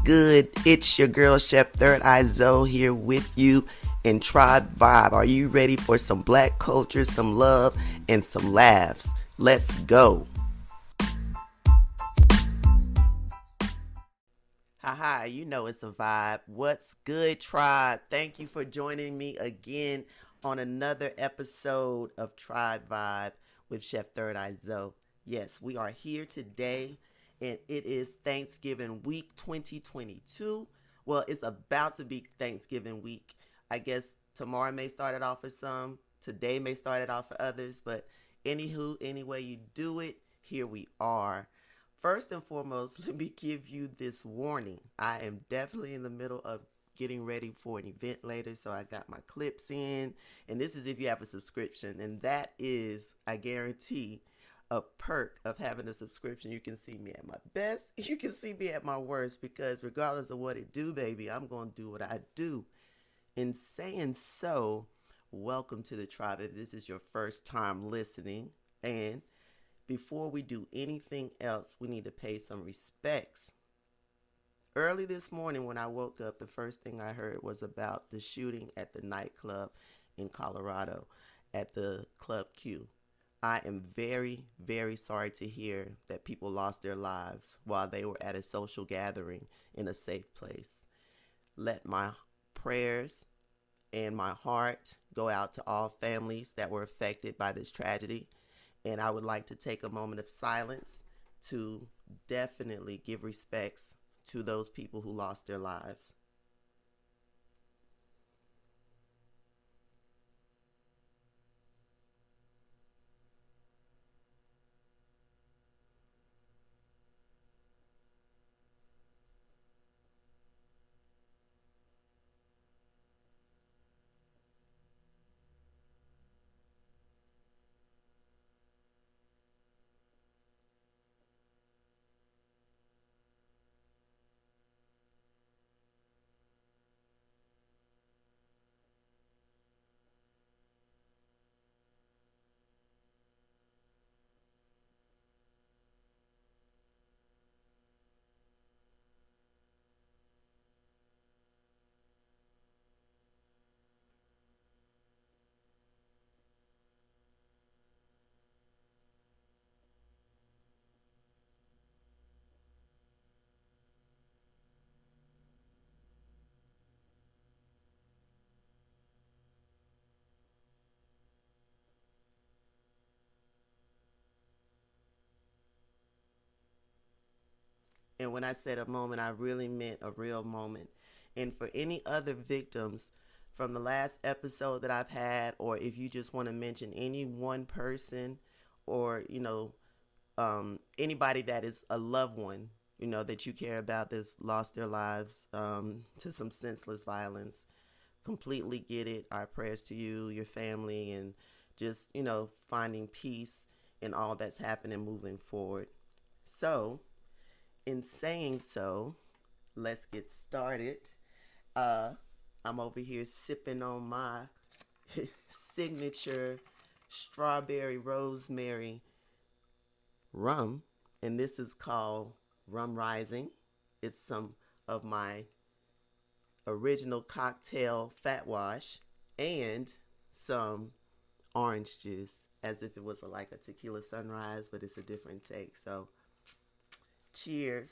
good? It's your girl, Chef Third Eye Zoe, here with you in Trive Vibe. Are you ready for some black culture, some love, and some laughs? Let's go. Haha, you know it's a vibe. What's good, Tribe? Thank you for joining me again on another episode of Tribe Vibe with Chef Third Eye Zoe. Yes, we are here today, and it is Thanksgiving week 2022. Well, it's about to be Thanksgiving week. I guess tomorrow may start it off for some, today may start it off for others, but anywho, any way you do it, here we are. First and foremost, let me give you this warning. I am definitely in the middle of getting ready for an event later, so I got my clips in, and this is if you have a subscription, and that is, I guarantee, a perk of having a subscription. You can see me at my best, you can see me at my worst, because regardless of what it do, baby, I'm going to do what I do. In saying so, welcome to the tribe if this is your first time listening, and before we do anything else, we need to pay some respects. Early this morning when I woke up, the first thing I heard was about the shooting at the nightclub in Colorado at the Club Q. I am very, very sorry to hear that people lost their lives while they were at a social gathering in a safe place. Let my prayers and my heart go out to all families that were affected by this tragedy. And I would like to take a moment of silence to definitely give respects to those people who lost their lives. And when I said a moment, I really meant a real moment. And for any other victims from the last episode that I've had, or if you just want to mention any one person or, anybody that is a loved one, that you care about that's lost their lives to some senseless violence, completely get it. Our prayers to you, your family, and just, finding peace in all that's happening moving forward. So, in saying so, let's get started. Uh, I'm over here sipping on my signature strawberry rosemary rum, and this is called Rum Rising. It's some of my original cocktail fat wash and some orange juice, as if it was like a tequila sunrise, but it's a different take. So cheers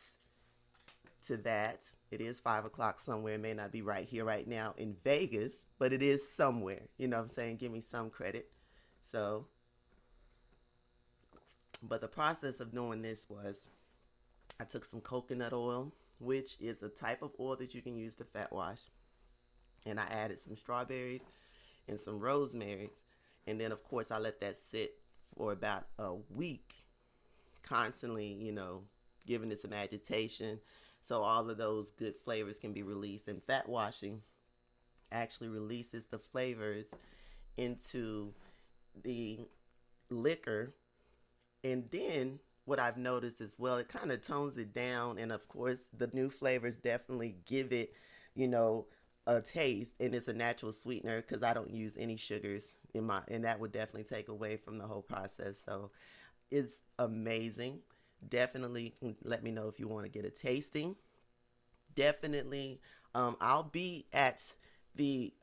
to that. It is 5 o'clock somewhere. It may not be right here right now in Vegas, but it is somewhere. You know what I'm saying? Give me some credit. So, but the process of doing this was I took some coconut oil, which is a type of oil that you can use to fat wash, and I added some strawberries and some rosemary, and then of course I let that sit for about a week, constantly, giving it some agitation so all of those good flavors can be released. And fat washing actually releases the flavors into the liquor. And then what I've noticed as well, it kind of tones it down. And of course, the new flavors definitely give it, a taste. And it's a natural sweetener because I don't use any sugars and that would definitely take away from the whole process. So it's amazing. Definitely let me know if you want to get a tasting. definitely. I'll be at the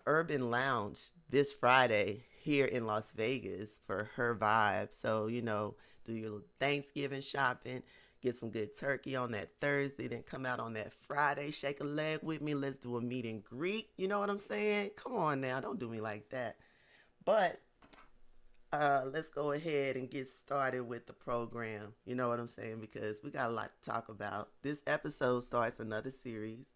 Urban Lounge this Friday here in Las Vegas for her vibe. So, do your little Thanksgiving shopping, get some good turkey on that Thursday, then come out on that Friday, shake a leg with me. Let's do a meet and greet. You know what I'm saying? Come on now, don't do me like that. But let's go ahead and get started with the program. You know what I'm saying? Because we got a lot to talk about. This episode starts another series,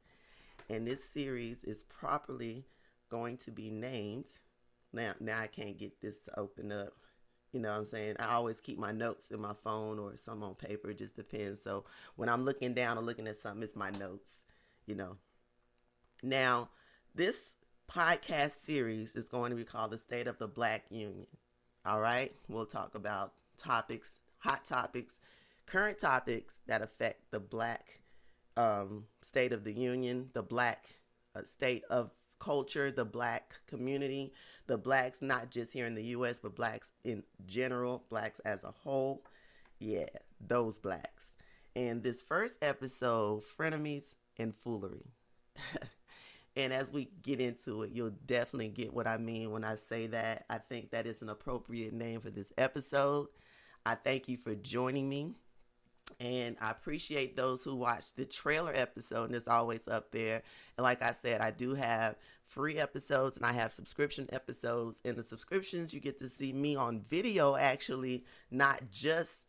and this series is properly going to be named. Now I can't get this to open up. You know what I'm saying? I always keep my notes in my phone or some on paper. It just depends. So when I'm looking down or looking at something, it's my notes. You know. Now, this podcast series is going to be called The State of the Black Union. All right? We'll talk about topics, hot topics, current topics that affect the black state of the union, the black state of culture, the black community, the blacks not just here in the U.S., but blacks in general, blacks as a whole. Yeah, those blacks. And this first episode, Frenemies and Foolery. And as we get into it, you'll definitely get what I mean when I say that. I think that is an appropriate name for this episode. I thank you for joining me. And I appreciate those who watched the trailer episode, and it's always up there. And like I said, I do have free episodes and I have subscription episodes. And the subscriptions, you get to see me on video, actually, not just,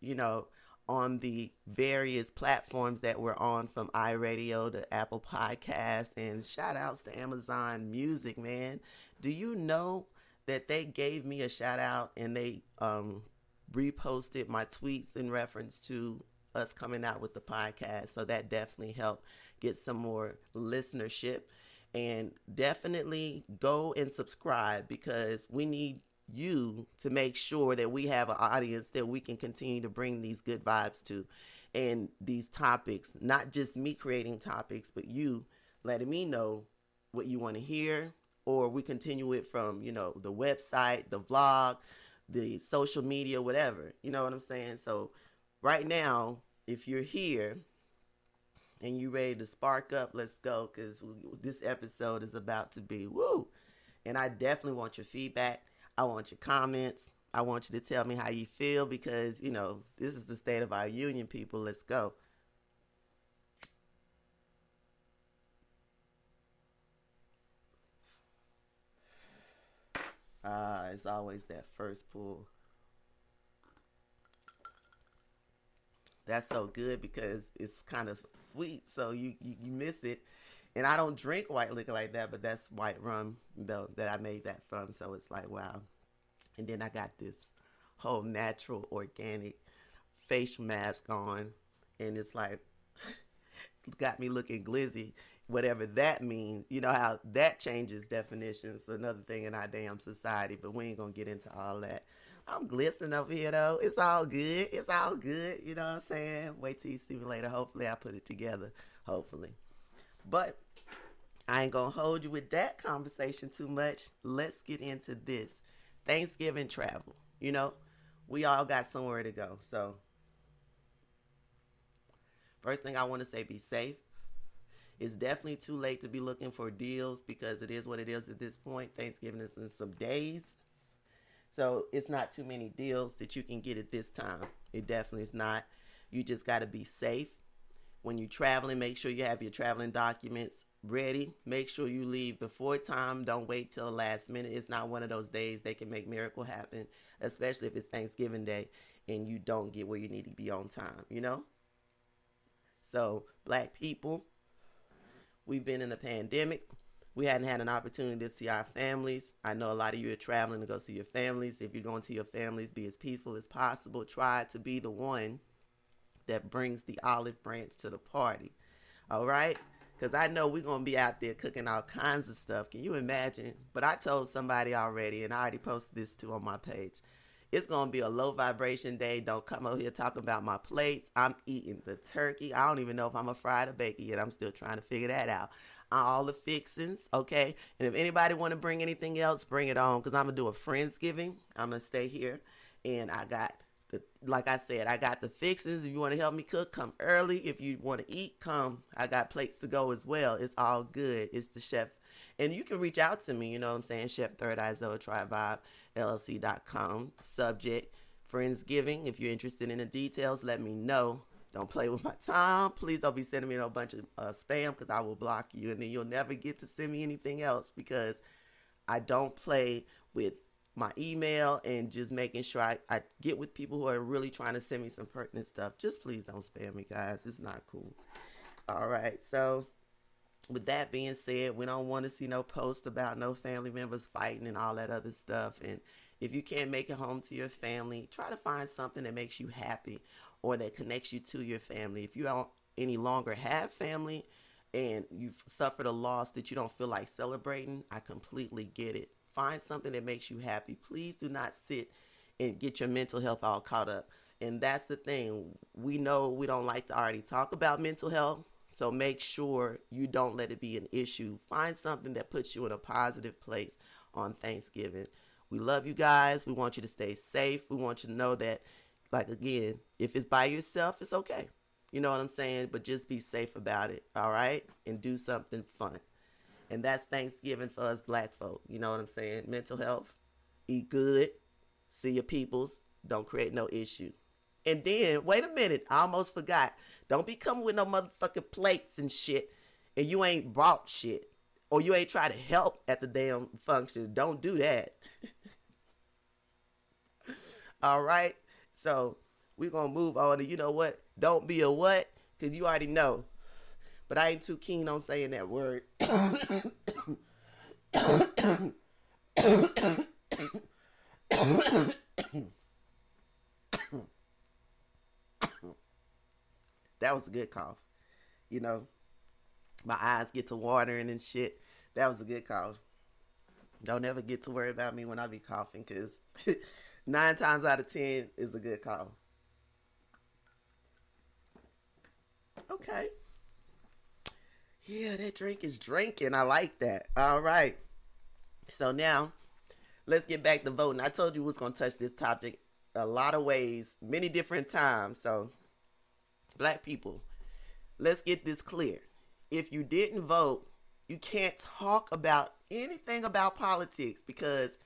on the various platforms that we're on, from iRadio to Apple Podcasts, and shout outs to Amazon Music, man. Do you know that they gave me a shout out and they reposted my tweets in reference to us coming out with the podcast? So that definitely helped get some more listenership. And definitely go and subscribe, because we need you to make sure that we have an audience that we can continue to bring these good vibes to, and these topics, not just me creating topics, but you letting me know what you want to hear, or we continue it from, the website, the vlog, the social media, whatever. You know what I'm saying? So right now, if you're here and you ready to spark up, let's go, because this episode is about to be woo. And I definitely want your feedback. I want your comments. I want you to tell me how you feel, because, this is the state of our union, people. Let's go. It's always that first pull. That's so good because it's kind of sweet, so you miss it. And I don't drink white liquor like that, but that's white rum, though, that I made that from. So it's like, wow. And then I got this whole natural, organic face mask on, and it's like, got me looking glizzy, whatever that means. You know how that changes definitions. Another thing in our damn society, but we ain't gonna get into all that. I'm glistening over here, though. It's all good. It's all good. You know what I'm saying? Wait till you see me later. Hopefully I put it together. Hopefully. But I ain't going to hold you with that conversation too much. Let's get into this. Thanksgiving travel. We all got somewhere to go. So first thing I want to say, be safe. It's definitely too late to be looking for deals, because it is what it is at this point. Thanksgiving is in some days. So it's not too many deals that you can get at this time. It definitely is not. You just got to be safe. When you're traveling, make sure you have your traveling documents ready. Make sure you leave before time. Don't wait till the last minute. It's not one of those days they can make miracle happen, especially if it's Thanksgiving Day and you don't get where you need to be on time, So, black people, we've been in a pandemic. We hadn't had an opportunity to see our families. I know a lot of you are traveling to go see your families. If you're going to your families, be as peaceful as possible. Try to be the one that brings the olive branch to the party. All right? Because I know we're going to be out there cooking all kinds of stuff. Can you imagine? But I told somebody already, and I already posted this too on my page. It's going to be a low vibration day. Don't come over here talking about my plates. I'm eating the turkey. I don't even know if I'm a fry or bake it yet. I'm still trying to figure that out. All the fixings, okay? And if anybody want to bring anything else, bring it on, because I'm going to do a Friendsgiving. I'm going to stay here. And I got Like I said, I got the fixings. If you want to help me cook, come early. If you want to eat, come. I got plates to go as well. It's all good. It's the chef. And you can reach out to me, you know what I'm saying? Chef Third Eye Zoe, Trive LLC.com. Subject, Friendsgiving. If you're interested in the details, let me know. Don't play with my time. Please don't be sending me no bunch of spam because I will block you. And then you'll never get to send me anything else because I don't play with my email and just making sure I get with people who are really trying to send me some pertinent stuff. Just please don't spam me, guys. It's not cool. All right. So with that being said, we don't want to see no posts about no family members fighting and all that other stuff. And if you can't make it home to your family, try to find something that makes you happy or that connects you to your family. If you don't any longer have family and you've suffered a loss that you don't feel like celebrating, I completely get it. Find something that makes you happy. Please do not sit and get your mental health all caught up. And that's the thing. We know we don't like to already talk about mental health. So make sure you don't let it be an issue. Find something that puts you in a positive place on Thanksgiving. We love you guys. We want you to stay safe. We want you to know that, like, again, if it's by yourself, it's okay. You know what I'm saying? But just be safe about it, all right? And do something fun. And that's Thanksgiving for us black folk. You know what I'm saying? Mental health, eat good, see your peoples, don't create no issue. And then, wait a minute, I almost forgot. Don't be coming with no motherfucking plates and shit, and you ain't brought shit, or you ain't try to help at the damn function. Don't do that. All right? So, we're going to move on to, you know what? Don't be a what? Because you already know. But I ain't too keen on saying that word. That was a good cough. You know, my eyes get to watering and shit. That was a good cough. Don't ever get to worry about me when I be coughing because 9 times out of 10 is a good cough. Okay. Yeah, that drink is drinking. I like that. All right. So now, let's get back to voting. I told you we was going to touch this topic a lot of ways, many different times. So, black people, let's get this clear. If you didn't vote, you can't talk about anything about politics because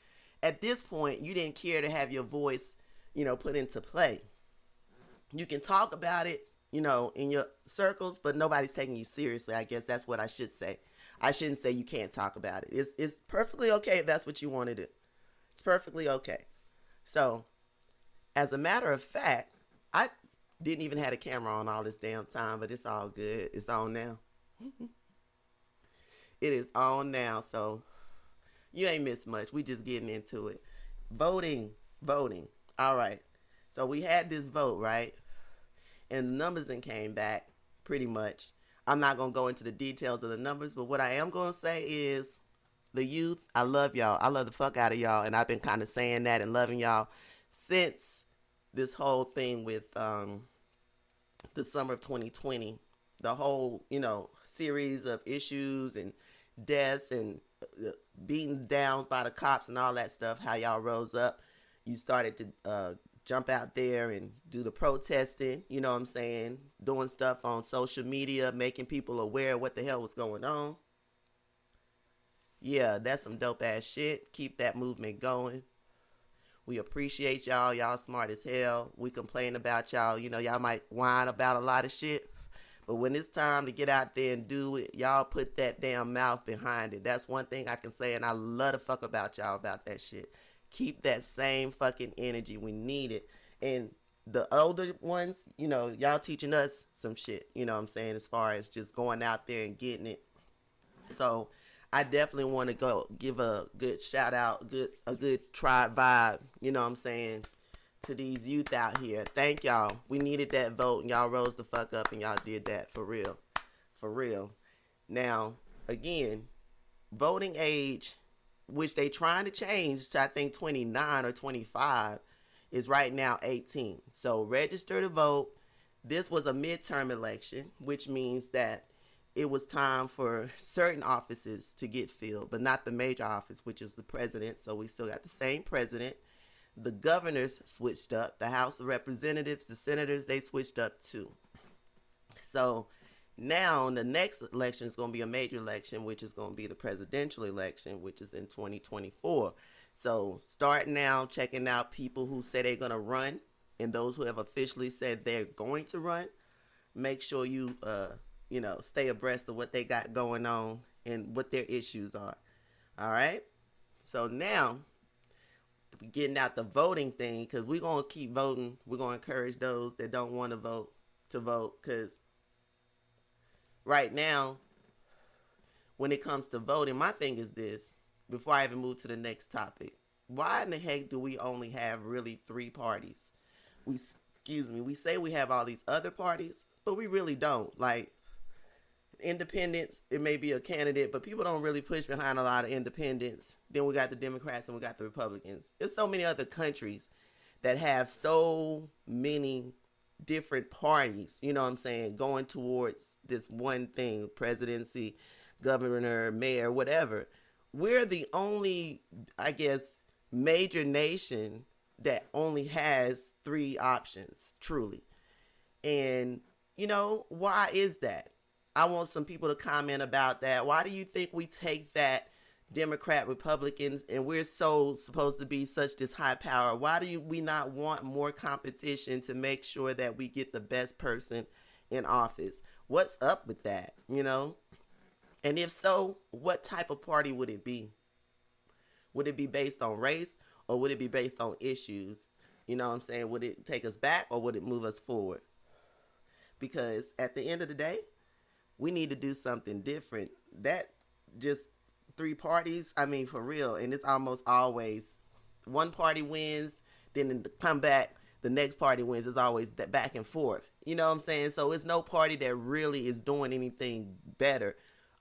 at this point, you didn't care to have your voice, put into play. You can talk about it, in your circles, but nobody's taking you seriously. I guess that's what I should say. I shouldn't say you can't talk about it. It's perfectly okay if that's what you want to do. It's perfectly okay. So, as a matter of fact, I didn't even have a camera on all this damn time, but it's all good. It's on now. It is on now, so you ain't missed much. We just getting into it. Voting. All right. So we had this vote, right? And the numbers then came back pretty much. I'm not going to go into the details of the numbers, but what I am going to say is the youth, I love y'all. I love the fuck out of y'all, and I've been kind of saying that and loving y'all since this whole thing with the summer of 2020. The whole, series of issues and deaths and beaten down by the cops and all that stuff, how y'all rose up. You started to jump out there and do the protesting, you know what I'm saying? Doing stuff on social media, making people aware of what the hell was going on. Yeah, that's some dope ass shit. Keep that movement going. We appreciate y'all. Y'all smart as hell. We complain about y'all. Y'all might whine about a lot of shit. But when it's time to get out there and do it, y'all put that damn mouth behind it. That's one thing I can say, and I love to fuck about y'all about that shit. Keep that same fucking energy. We need it. And the older ones, y'all teaching us some shit, you know what I'm saying, as far as just going out there and getting it. So I definitely want to go give a good shout out, a good Tribe vibe, you know what I'm saying, to these youth out here. Thank y'all. We needed that vote, and y'all rose the fuck up, and y'all did that for real. For real. Now, again, voting age, which they trying to change to, I think, 29 or 25, is right now 18. So register to vote. This was a midterm election, which means that it was time for certain offices to get filled, but not the major office, which is the president. So we still got the same president. the governors switched up. The House of Representatives, the senators, they switched up too. So now the next election is going to be a major election, which is going to be the presidential election, which is in 2024. So start now checking out people who say they're going to run and those who have officially said they're going to run. Make sure you, stay abreast of what they got going on and what their issues are. All right. So now we're getting out the voting thing because we're going to keep voting. We're going to encourage those that don't want to vote because right now, when it comes to voting, my thing is this, before I even move to the next topic. Why in the heck do we only have really 3 parties? We say we have all these other parties, but we really don't. Like, independents, it may be a candidate, but people don't really push behind a lot of independents. Then we got the Democrats and we got the Republicans. There's so many other countries that have so many different parties, you know what I'm saying, going towards this one thing, presidency, governor, mayor, whatever. We're the only, I guess, major nation that only has 3 options, truly. And, why is that? I want some people to comment about that. Why do you think we take that Democrat, Republicans, and we're so supposed to be such this high power? Why do we not want more competition to make sure that we get the best person in office? What's up with that, And if so, what type of party would it be? Would it be based on race or would it be based on issues? You know what I'm saying? Would it take us back or would it move us forward? Because at the end of the day, we need to do something different. That just 3 parties, I mean, for real. And it's almost always one party wins, then in the comeback, the next party wins. It's always that back and forth. You know what I'm saying? So it's no party that really is doing anything better.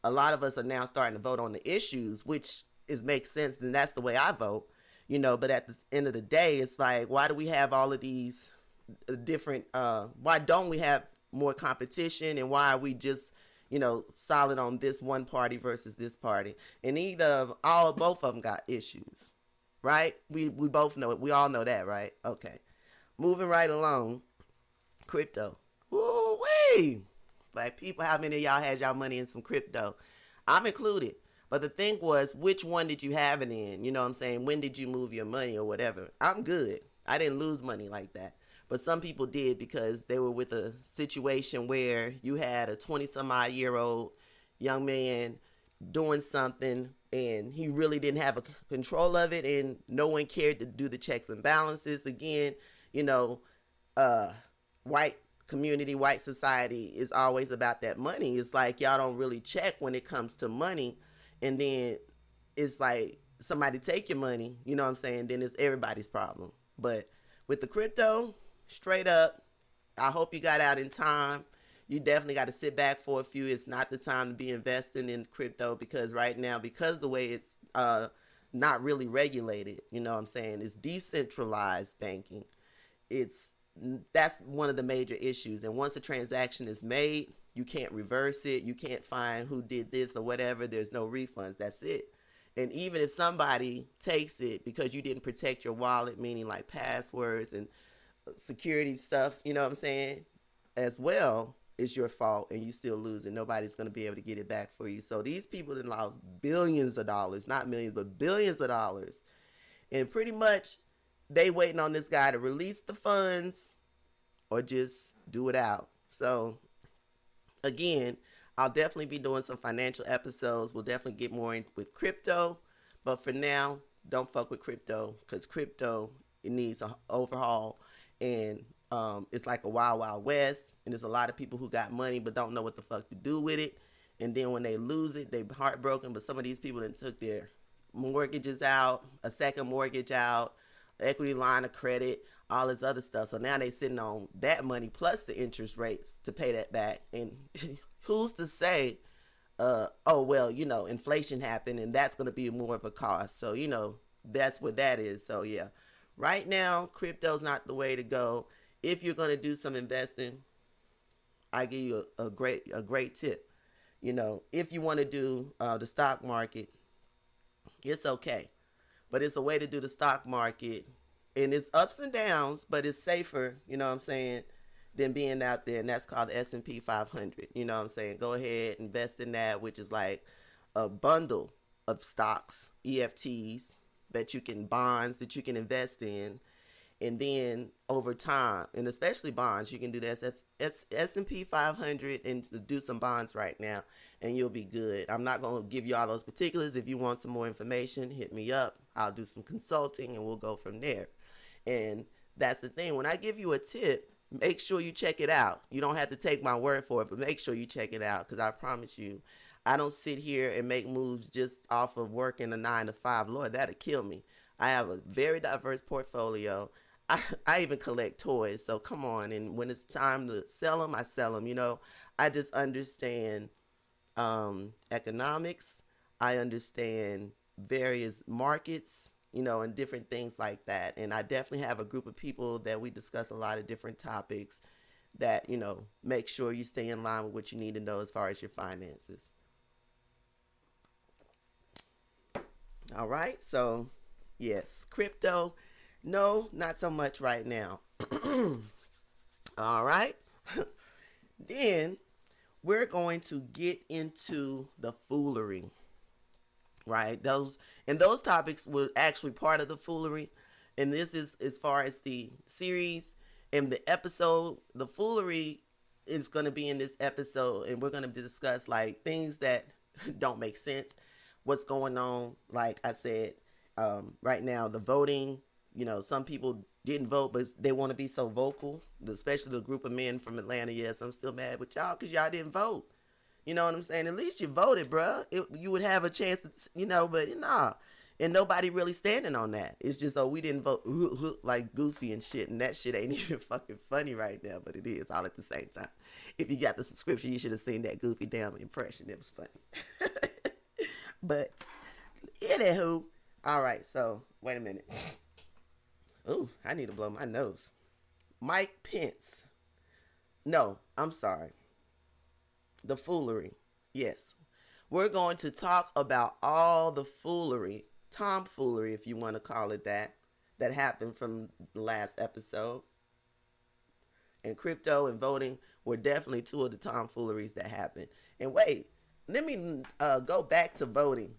A lot of us are now starting to vote on the issues, which makes sense. And that's the way I vote, but at the end of the day, it's like, why do we have all of these different, why don't we have more competition, and why are we just, solid on this one party versus this party? And both of them got issues, right? We both know it. We all know that, right? Okay. Moving right along. Crypto. Woo-wee! Like, people, how many of y'all had y'all money in some crypto? I'm included. But the thing was, which one did you have it in? You know what I'm saying? When did you move your money or whatever? I'm good. I didn't lose money like that. But some people did because they were with a situation where you had a 20-some-odd-year-old young man doing something and he really didn't have a control of it and no one cared to do the checks and balances. Again, white community, white society is always about that money. It's like y'all don't really check when it comes to money, and then it's like somebody take your money, you know what I'm saying? Then it's everybody's problem. But with the crypto, straight up, I hope you got out in time. You definitely got to sit back for a few. It's not the time to be investing in crypto because right now, because the way it's not really regulated, you know what I'm saying, it's decentralized banking. That's one of the major issues. And once a transaction is made, you can't reverse it. You can't find who did this or whatever. There's no refunds. That's it. And even if somebody takes it because you didn't protect your wallet, meaning like passwords and security stuff, you know what I'm saying, as well, it's your fault and you still lose it. Nobody's going to be able to get it back for you. So these people that lost billions of dollars, not millions, but billions of dollars. And pretty much they waiting on this guy to release the funds or just do it out. So again, I'll definitely be doing some financial episodes. We'll definitely get more in with crypto. But for now, don't fuck with crypto because crypto, it needs an overhaul. And it's like a wild, wild west. And there's a lot of people who got money but don't know what the fuck to do with it. And then when they lose it, they're heartbroken. But some of these people that took their mortgages out, a second mortgage out, equity line of credit, all this other stuff. So now they sitting on that money plus the interest rates to pay that back. And who's to say, inflation happened and that's going to be more of a cost. So, that's what that is. So, yeah, right now, crypto's not the way to go. If you're going to do some investing, I give you a great tip. If you want to do the stock market, it's okay. But it's a way to do the stock market And it's ups and downs, but it's safer, you know what I'm saying, than being out there. And that's called the S&P 500. You know what I'm saying? Go ahead, invest in that, which is like a bundle of stocks, EFTs that you can, bonds that you can invest in. And then over time, and especially bonds, you can do the S&P 500 and do some bonds right now, and you'll be good. I'm not going to give you all those particulars. If you want some more information, hit me up. I'll do some consulting, and we'll go from there. And that's the thing. When I give you a tip, make sure you check it out. You don't have to take my word for it, but make sure you check it out, because I promise you, I don't sit here and make moves just off of working a 9 to 5. Lord, that'll kill me. I have a very diverse portfolio. I even collect toys, so come on. And when it's time to sell them, I sell them. You know, I just understand economics. I understand various markets, you know, and different things like that. And I definitely have a group of people that we discuss a lot of different topics that, you know, make sure you stay in line with what you need to know as far as your finances. All right, so yes, crypto. No, not so much right now. All right. Then we're going to get into the foolery. Right? Those topics were actually part of the foolery. And this is as far as the series and the episode. The foolery is going to be in this episode, and we're going to discuss like things that don't make sense. What's going on? Like I said, right now, the voting. You know, some people didn't vote, but they want to be so vocal, especially the group of men from Atlanta. Yes, I'm still mad with y'all because y'all didn't vote. You know what I'm saying? At least you voted, bruh. You would have a chance to, you know, but nah. And nobody really standing on that. It's just, oh, we didn't vote like Goofy and shit. And that shit ain't even fucking funny right now, but it is all at the same time. If you got the subscription, you should have seen that Goofy damn impression. It was funny. But, anywho. All right, so, wait a minute. Ooh, I need to blow my nose. Mike Pence. No, I'm sorry. The foolery. Yes. We're going to talk about all the foolery, tomfoolery, if you want to call it that happened from the last episode. And crypto and voting were definitely two of the tomfooleries that happened. And wait, let me go back to voting.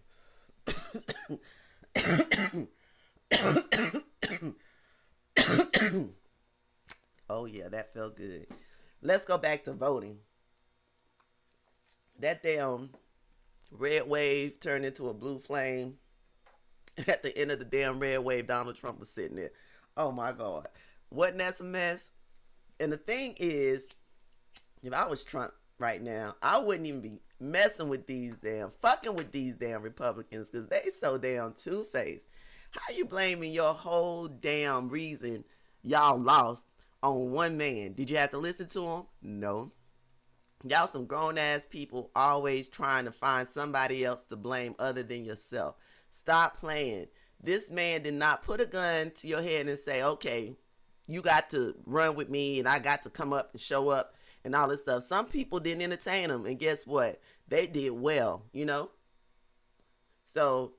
Oh yeah, that felt good. Let's go back to voting. That damn red wave turned into a blue flame. At the end of the damn red wave, Donald Trump was sitting there. Oh my God. Wasn't that a mess? And the thing is, if I was Trump right now, I wouldn't even be fucking with these damn Republicans, because they so damn two-faced. How you blaming your whole damn reason y'all lost on one man? Did you have to listen to him? No. Y'all some grown-ass people always trying to find somebody else to blame other than yourself. Stop playing. This man did not put a gun to your head and say, okay, you got to run with me and I got to come up and show up and all this stuff. Some people didn't entertain him, and guess what? They did well, you know? So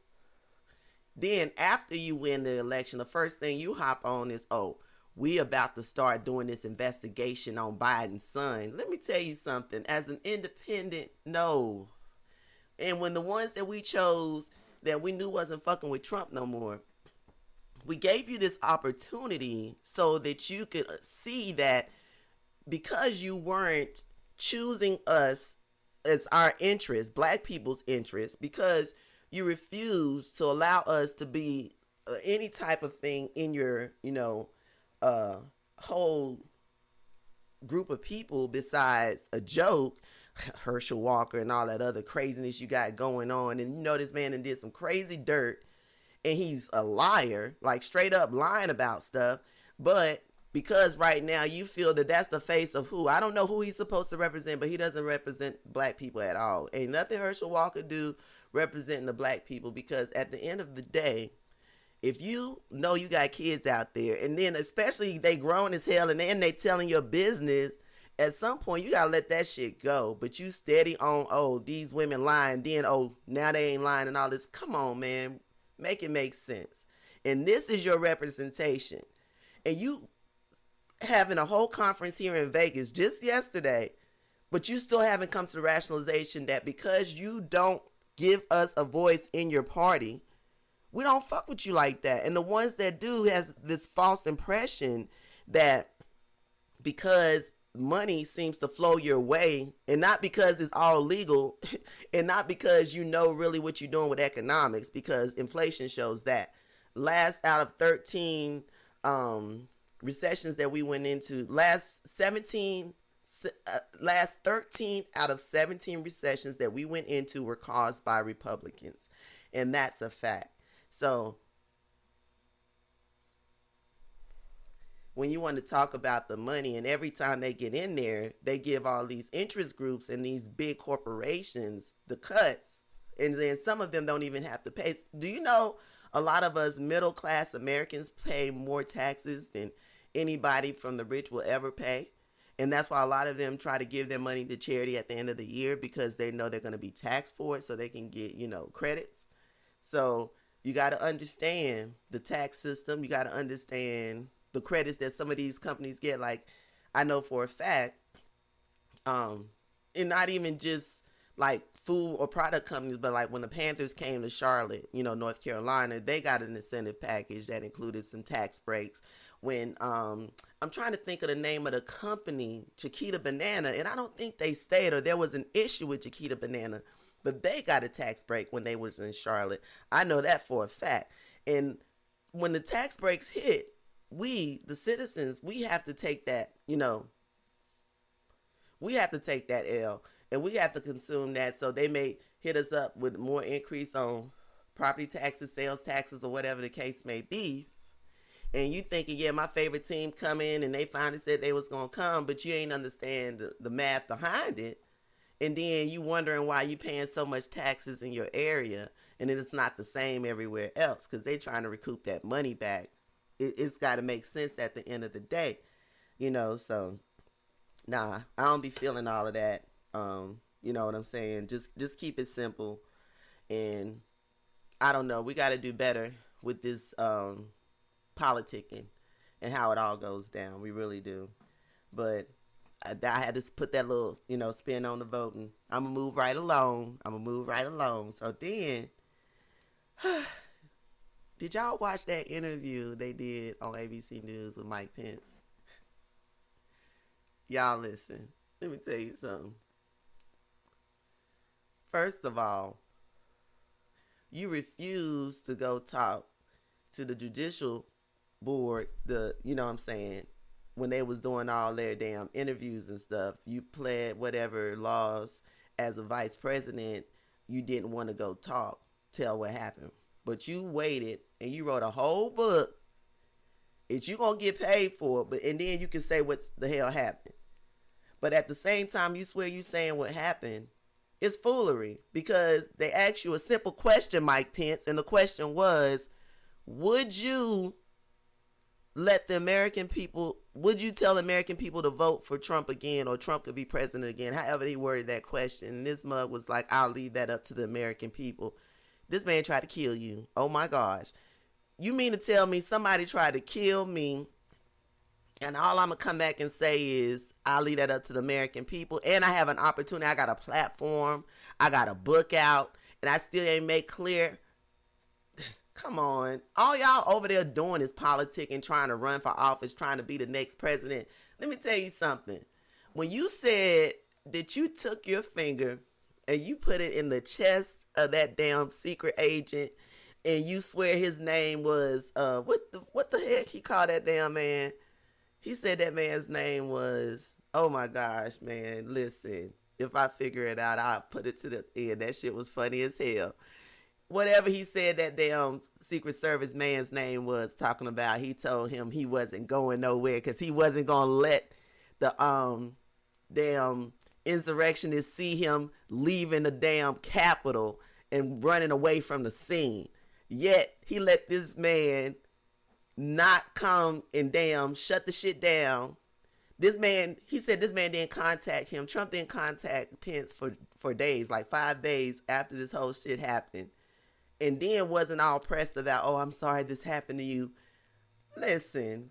then after you win the election, the first thing you hop on is, oh, we about to start doing this investigation on Biden's son. Let me tell you something. As an independent, no. And when the ones that we chose that we knew wasn't fucking with Trump no more, we gave you this opportunity so that you could see that because you weren't choosing us as our interest, black people's interest, because you refused to allow us to be any type of thing in your, you know, whole group of people besides a joke, Herschel Walker and all that other craziness you got going on. And you know this man did some crazy dirt, and he's a liar, like straight up lying about stuff. But because right now you feel that that's the face of who, I don't know who he's supposed to represent, but he doesn't represent black people at all. Ain't nothing Herschel Walker do representing the black people, because at the end of the day, if you know you got kids out there, and then especially they grown as hell, and then they telling your business, at some point you gotta let that shit go. But you steady on, oh, these women lying, then oh, now they ain't lying and all this. Come on, man, make it make sense. And this is your representation. and you having a whole conference here in Vegas just yesterday, but you still haven't come to the rationalization that because you don't give us a voice in your party, we don't fuck with you like that. And the ones that do has this false impression that because money seems to flow your way, and not because it's all legal, and not because you know really what you're doing with economics, because inflation shows that. Last out of 13 recessions that we went into, last 13 out of 17 recessions that we went into were caused by Republicans. And that's a fact. So when you want to talk about the money, and every time they get in there, they give all these interest groups and these big corporations the cuts. And then some of them don't even have to pay. Do you know a lot of us middle class Americans pay more taxes than anybody from the rich will ever pay? And that's why a lot of them try to give their money to charity at the end of the year, because they know they're going to be taxed for it, so they can get, credits. So you got to understand the tax system. You got to understand the credits that some of these companies get. Like, I know for a fact, and not even just like food or product companies, but like when the Panthers came to Charlotte, North Carolina, they got an incentive package that included some tax breaks. When I'm trying to think of the name of the company, Chiquita Banana, and I don't think they stayed, or there was an issue with Chiquita Banana, but they got a tax break when they was in Charlotte. I know that for a fact. And when the tax breaks hit, we, the citizens, we have to take that, we have to take that L, and we have to consume that. So they may hit us up with more increase on property taxes, sales taxes, or whatever the case may be. And you thinking, yeah, my favorite team come in and they finally said they was going to come, but you ain't understand the math behind it. And then you wondering why you paying so much taxes in your area, and it's not the same everywhere else, because they trying to recoup that money back. It's got to make sense at the end of the day, so nah, I don't be feeling all of that. You know what I'm saying? Just keep it simple. And I don't know, we got to do better with this politicking and how it all goes down. We really do. But I had to put that little, spin on the voting. I'm going to move right along. So then, did y'all watch that interview they did on ABC News with Mike Pence? Y'all listen. Let me tell you something. First of all, you refuse to go talk to the judicial board, when they was doing all their damn interviews and stuff. You pled whatever laws as a vice president. You didn't want to go tell what happened. But you waited and you wrote a whole book that you going to get paid for, and then you can say what the hell happened. But at the same time, you swear you saying what happened. It's foolery, because they asked you a simple question, Mike Pence, and the question was, would you tell the American people to vote for Trump again, or Trump could be president again? However he worded that question. And this mug was like, I'll leave that up to the American people. This man tried to kill you. Oh my gosh. You mean to tell me somebody tried to kill me, and all I'm going to come back and say is, I'll leave that up to the American people, and I have an opportunity, I got a platform, I got a book out, and I still ain't made clear? Come on. All y'all over there doing is politicking, trying to run for office, trying to be the next president. Let me tell you something. When you said that you took your finger and you put it in the chest of that damn secret agent, and you swear his name was, what the heck he called that damn man? He said that man's name was, oh my gosh, man, listen. If I figure it out, I'll put it to the end. That shit was funny as hell. Whatever he said that damn Secret Service man's name was talking about, he told him he wasn't going nowhere because he wasn't going to let the damn insurrectionists see him leaving the damn Capitol and running away from the scene. Yet he let this man not come and damn shut the shit down. This man, he said this man didn't contact him. Trump didn't contact Pence for days, like 5 days after this whole shit happened. And then wasn't all pressed about, oh, I'm sorry this happened to you. Listen,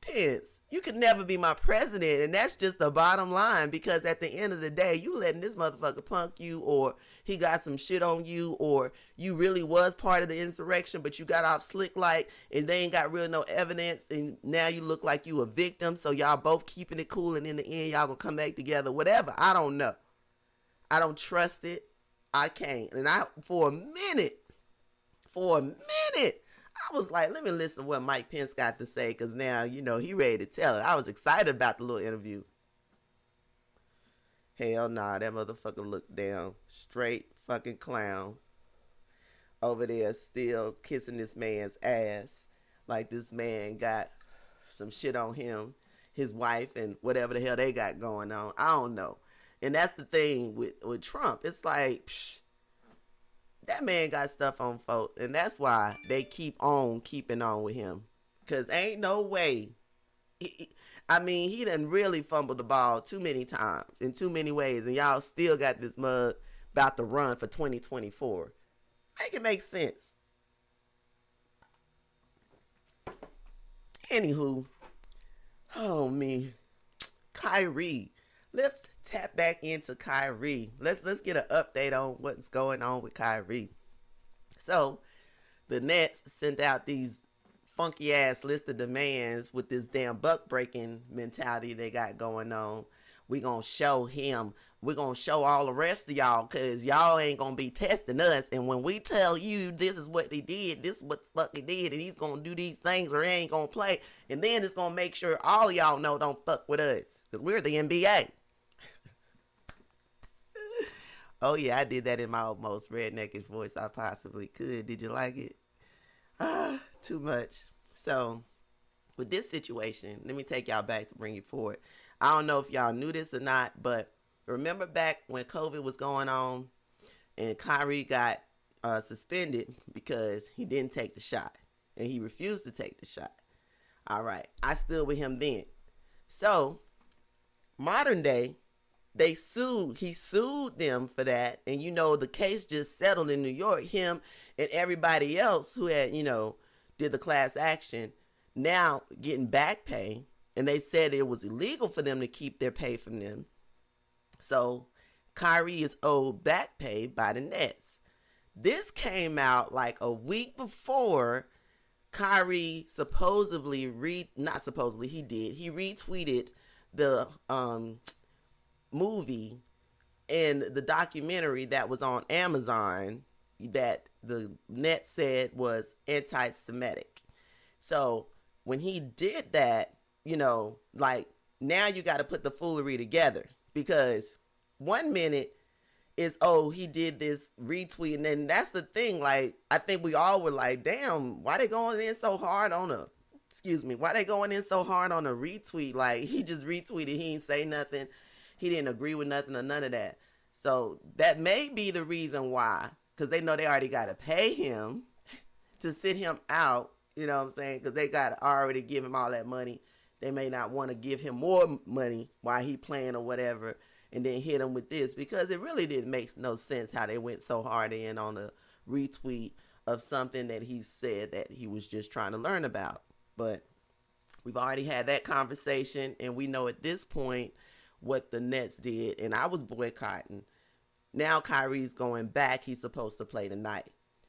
Pence, you could never be my president. And that's just the bottom line, because at the end of the day, you letting this motherfucker punk you, or he got some shit on you, or you really was part of the insurrection, but you got off slick like, and they ain't got real no evidence, and now you look like you a victim. So y'all both keeping it cool, and in the end, y'all gonna come back together. Whatever. I don't know. I don't trust it. I can't. And for a minute, I was like, let me listen to what Mike Pence got to say, because now, he ready to tell it. I was excited about the little interview. Hell nah, that motherfucker looked down. Straight fucking clown. Over there still kissing this man's ass. Like this man got some shit on him, his wife, and whatever the hell they got going on. I don't know. And that's the thing with Trump. It's like, that man got stuff on folks, and that's why they keep on keeping on with him. Because ain't no way. He done really fumbled the ball too many times in too many ways, and y'all still got this mug about to run for 2024. Make it make sense. Anywho, oh me, Kyrie. Let's tap back into Kyrie. Let's get an update on what's going on with Kyrie. So, the Nets sent out these funky ass list of demands with this damn buck breaking mentality they got going on. We gonna show him. We're gonna show all the rest of y'all, because y'all ain't gonna be testing us. And when we tell you this is what they did, this is what the fuck he did, and he's gonna do these things or he ain't gonna play, and then it's gonna make sure all y'all know don't fuck with us, because we're the NBA. Oh yeah, I did that in my most redneckish voice I possibly could. Did you like it? Too much. So, with this situation, let me take y'all back to bring you forward. I don't know if y'all knew this or not, but remember back when COVID was going on and Kyrie got suspended because he didn't take the shot and he refused to take the shot. All right, I stood with him then. So, modern day, he sued them for that. And the case just settled in New York. Him and everybody else who had, did the class action, now getting back pay. And they said it was illegal for them to keep their pay from them. So Kyrie is owed back pay by the Nets. This came out like a week before Kyrie he retweeted the movie and the documentary that was on Amazon that the net said was anti-Semitic. So when he did that, now you got to put the foolery together, because 1 minute is, he did this retweet, and then that's the thing, like, I think we all were like, damn, why they going in so hard on a retweet? Like, he just retweeted, he ain't say nothing. He didn't agree with nothing or none of that. So that may be the reason why, because they know they already got to pay him to sit him out, you know what I'm saying? Because they got to already give him all that money. They may not want to give him more money while he playing or whatever, and then hit him with this, because it really didn't make no sense how they went so hard in on a retweet of something that he said that he was just trying to learn about. But we've already had that conversation, and we know at this point what the Nets did, and I was boycotting. Now Kyrie's going back. He's supposed to play tonight.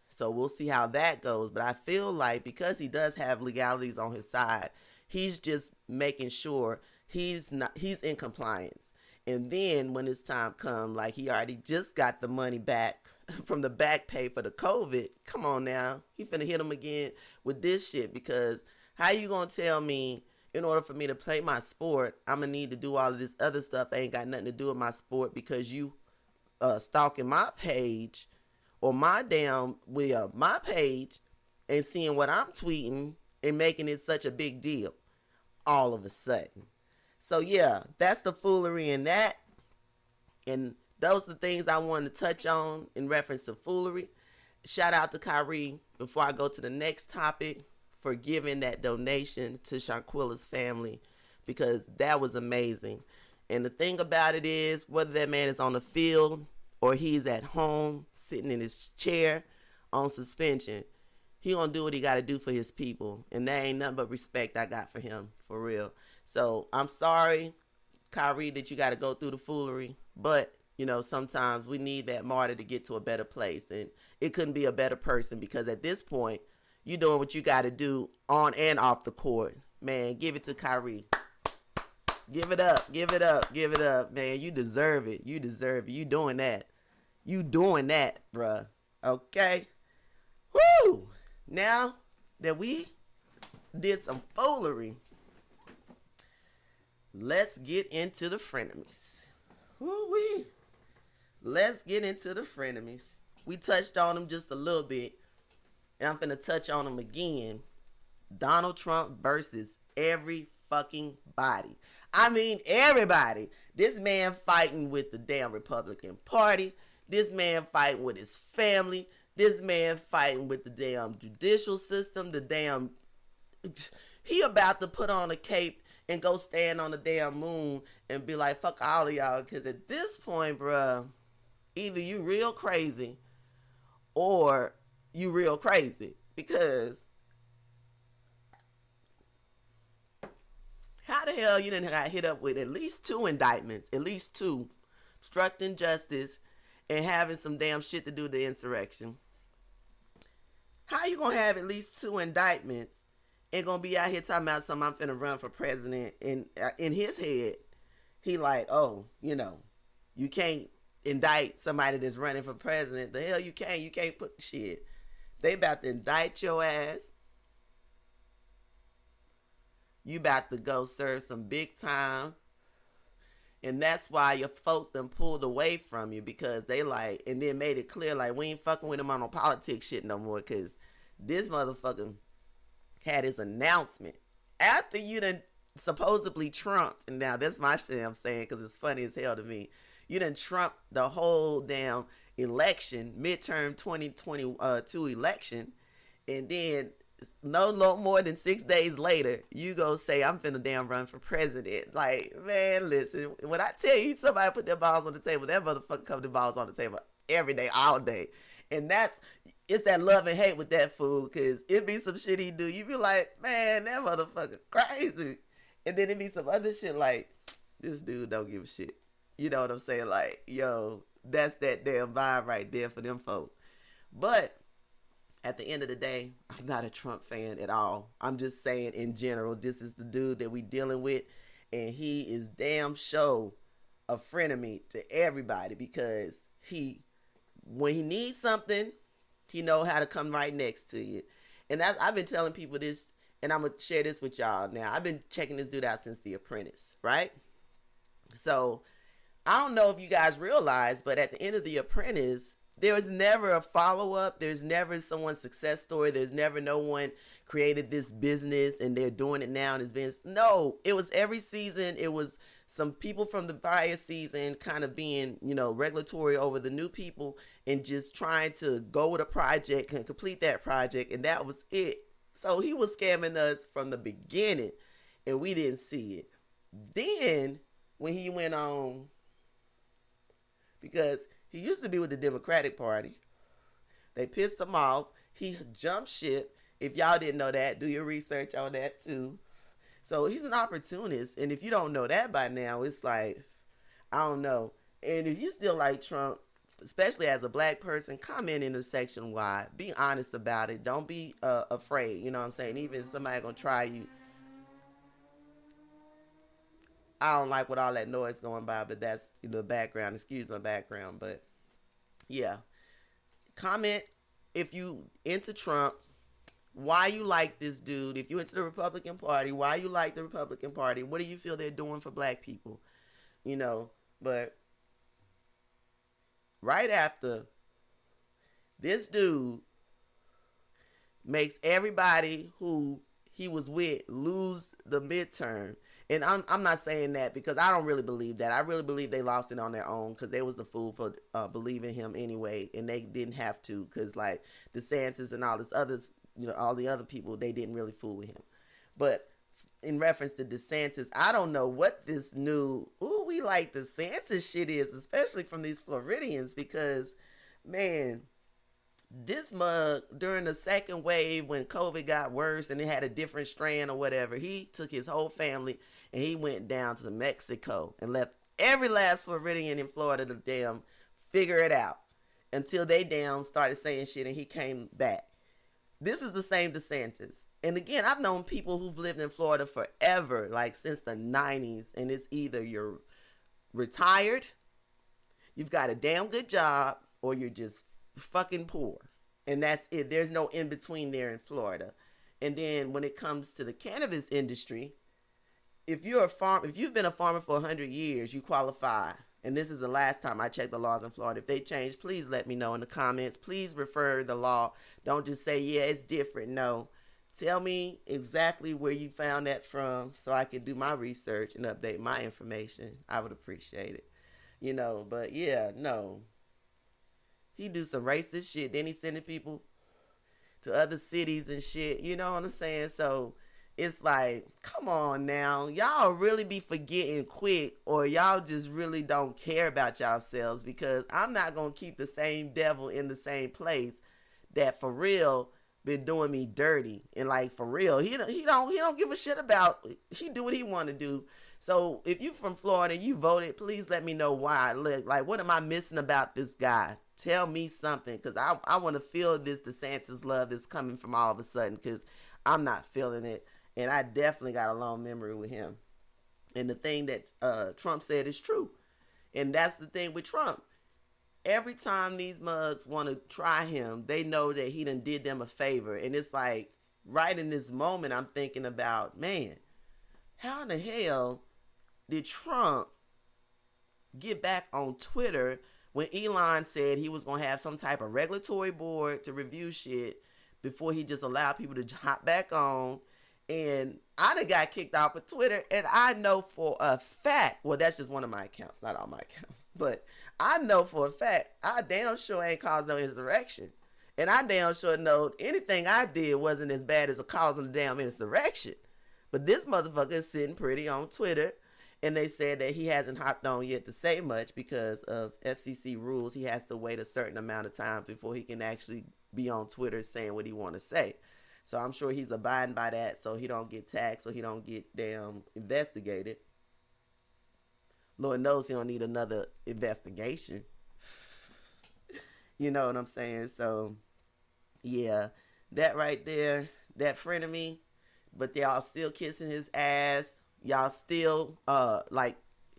So we'll see how that goes. But I feel like because he does have legalities on his side, he's just making sure he's in compliance. And then when it's time come, like he already just got the money back from the back pay for the COVID. Come on now. He finna hit him again with this shit, because how you gonna tell me in order for me to play my sport, I'm going to need to do all of this other stuff that ain't got nothing to do with my sport, because you stalking my page or my page and seeing what I'm tweeting and making it such a big deal all of a sudden. So yeah, that's the foolery in that. And those are the things I wanted to touch on in reference to foolery. Shout out to Kyrie before I go to the next topic for giving that donation to Shanquilla's family, because that was amazing. And the thing about it is, whether that man is on the field or he's at home sitting in his chair on suspension, he gonna do what he gotta do for his people. And that ain't nothing but respect I got for him, for real. So I'm sorry, Kyrie, that you gotta go through the foolery. But, sometimes we need that martyr to get to a better place. And it couldn't be a better person, because at this point, you doing what you gotta do on and off the court. Man, give it to Kyrie. Give it up, give it up, give it up, man. You deserve it. You deserve it. You doing that. You doing that, bruh. Okay? Woo! Now that we did some foolery, let's get into the frenemies. Woo-wee. Let's get into the frenemies. We touched on them just a little bit, and I'm finna touch on them again. Donald Trump versus every fucking body. I mean, everybody. This man fighting with the damn Republican Party. This man fighting with his family. This man fighting with the damn judicial system. He about to put on a cape and go stand on the damn moon and be like, fuck all of y'all. Because at this point, bruh, either you real crazy or you real crazy. Because how the hell you didn't got hit up with at least 2 indictments, at least 2, obstructing justice and having some damn shit to do with the insurrection? How you gonna have at least 2 indictments and gonna be out here talking about something, I'm finna run for president? And in his head, he like, oh, you can't indict somebody that's running for president. The hell you can't. You can't put shit. They about to indict your ass. You about to go serve some big time. And that's why your folk done pulled away from you, because they like, and then made it clear, like, we ain't fucking with him on no politics shit no more, because this motherfucker had his announcement after you done supposedly trumped. And now that's my shit I'm saying, because it's funny as hell to me. You done trumped the whole damn election, midterm 2022 election, and then no more than 6 days later, you go say, I'm finna damn run for president. Like, man, listen, when I tell you somebody put their balls on the table, that motherfucker come the balls on the table every day, all day. And it's that love and hate with that fool, because it be some shit he do. You be like, man, that motherfucker crazy. And then it be some other shit like, this dude don't give a shit. You know what I'm saying? Like, yo, that's that damn vibe right there for them folk. But at the end of the day, I'm not a Trump fan at all. I'm just saying in general, this is the dude that we dealing with, and he is damn sure a frenemy to everybody, because when he needs something, he know how to come right next to you. And I've been telling people this, and I'm going to share this with y'all. Now, I've been checking this dude out since The Apprentice, right? So I don't know if you guys realize, but at the end of The Apprentice, there was never a follow-up. There's never someone's success story. There's never no one created this business and they're doing it now and it's been... No, it was every season. It was some people from the prior season kind of being, regulatory over the new people and just trying to go with a project and complete that project. And that was it. So he was scamming us from the beginning and we didn't see it. Then when he went on, because he used to be with the Democratic Party. They pissed him off. He jumped ship. If y'all didn't know that, do your research on that too. So he's an opportunist. And if you don't know that by now, it's like, I don't know. And if you still like Trump, especially as a black person, comment in the section why. Be honest about it. Don't be afraid. You know what I'm saying? Even if somebody gonna try you. I don't like with all that noise going by, but that's the background. Excuse my background, but yeah. Comment if you into Trump, why you like this dude. If you into the Republican Party, why you like the Republican Party. What do you feel they're doing for black people? But right after, this dude makes everybody who he was with lose the midterm. And I'm not saying that because I don't really believe that. I really believe they lost it on their own because they was the fool for believing him anyway. And they didn't have to because like DeSantis and all this others, all the other people, they didn't really fool with him. But in reference to DeSantis, I don't know what this new, we like DeSantis shit is, especially from these Floridians because, man, This mug, during the second wave when COVID got worse and it had a different strand or whatever, he took his whole family and he went down to Mexico and left every last Floridian in Florida to damn figure it out until they damn started saying shit and he came back. This is the same DeSantis. And again, I've known people who've lived in Florida forever, like since the 90s, and it's either you're retired, you've got a damn good job, or you're just fucking poor. And that's it. There's no in between there in Florida. And then when it comes to the cannabis industry, if you've been a farmer for 100 years, you qualify. And this is the last time I checked the laws in Florida. If they change, please let me know in the comments. Please refer the law. Don't just say, yeah, it's different. No. Tell me exactly where you found that from so I can do my research and update my information. I would appreciate it. But yeah, no. He do some racist shit. Then he sending people to other cities and shit. You know what I'm saying? So it's like, come on now. Y'all really be forgetting quick, or y'all just really don't care about yourselves, because I'm not going to keep the same devil in the same place that for real been doing me dirty. And like, for real, he don't give a shit about, he do what he want to do. So if you from Florida and you voted, please let me know why. Like, what am I missing about this guy? Tell me something, because I want to feel this DeSantis love that's coming from all of a sudden, because I'm not feeling it. And I definitely got a long memory with him. And the thing that Trump said is true. And that's the thing with Trump. Every time these mugs want to try him, they know that he done did them a favor. And it's like, right in this moment, I'm thinking about, man, how in the hell did Trump get back on Twitter when Elon said he was going to have some type of regulatory board to review shit before he just allowed people to hop back on? And I done got kicked off of Twitter, and I know for a fact, well, that's just one of my accounts, not all my accounts, but I know for a fact, I damn sure ain't caused no insurrection. And I damn sure know anything I did wasn't as bad as causing a damn insurrection. But this motherfucker is sitting pretty on Twitter, and they said that he hasn't hopped on yet to say much because of FCC rules. He has to wait a certain amount of time before he can actually be on Twitter saying what he want to say. So I'm sure he's abiding by that so he don't get taxed, so he don't get damn investigated. Lord knows he don't need another investigation. You know what I'm saying? So, yeah, that right there, that frenemy, but y'all still kissing his ass. Y'all still,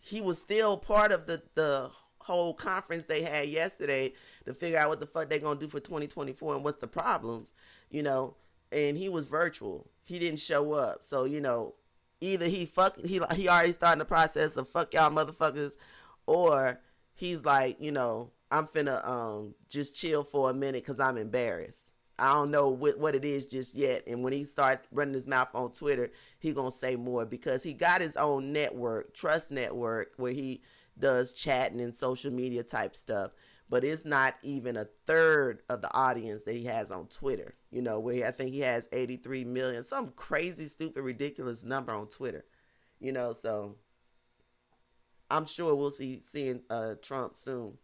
he was still part of the whole conference they had yesterday to figure out what the fuck they gonna do for 2024 and what's the problems, and he was virtual. He didn't show up. So, either he already starting the process of fuck y'all motherfuckers, or he's like, I'm finna just chill for a minute because I'm embarrassed. I don't know what it is just yet. And when he starts running his mouth on Twitter, he gonna say more, because he got his own network, Trust Network, where he does chatting and social media type stuff. But it's not even a third of the audience that he has on Twitter, where I think he has 83 million, some crazy, stupid, ridiculous number on Twitter, so I'm sure we'll be seeing Trump soon.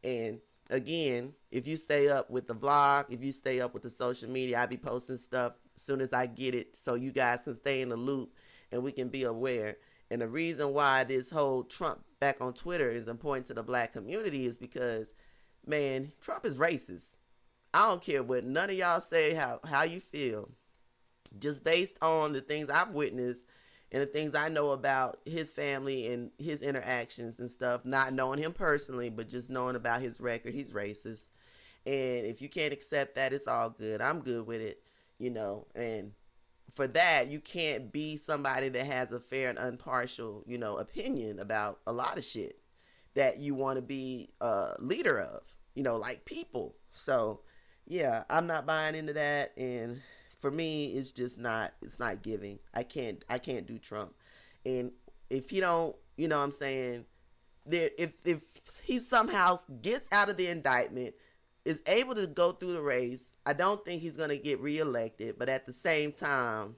And again, if you stay up with the vlog, if you stay up with the social media, I be posting stuff as soon as I get it so you guys can stay in the loop and we can be aware. And the reason why this whole Trump back on Twitter is important to the black community is because, man, Trump is racist. I don't care what none of y'all say how you feel. Just based on the things I've witnessed and the things I know about his family and his interactions and stuff, not knowing him personally, but just knowing about his record, he's racist. And if you can't accept that, it's all good. I'm good with it, and for that, you can't be somebody that has a fair and impartial, opinion about a lot of shit that you want to be a leader of, like people. So, yeah, I'm not buying into that. And for me, it's just not, it's not giving. I can't do Trump. And if he don't, what I'm saying, if he somehow gets out of the indictment, is able to go through the race, I don't think he's going to get reelected. But at the same time,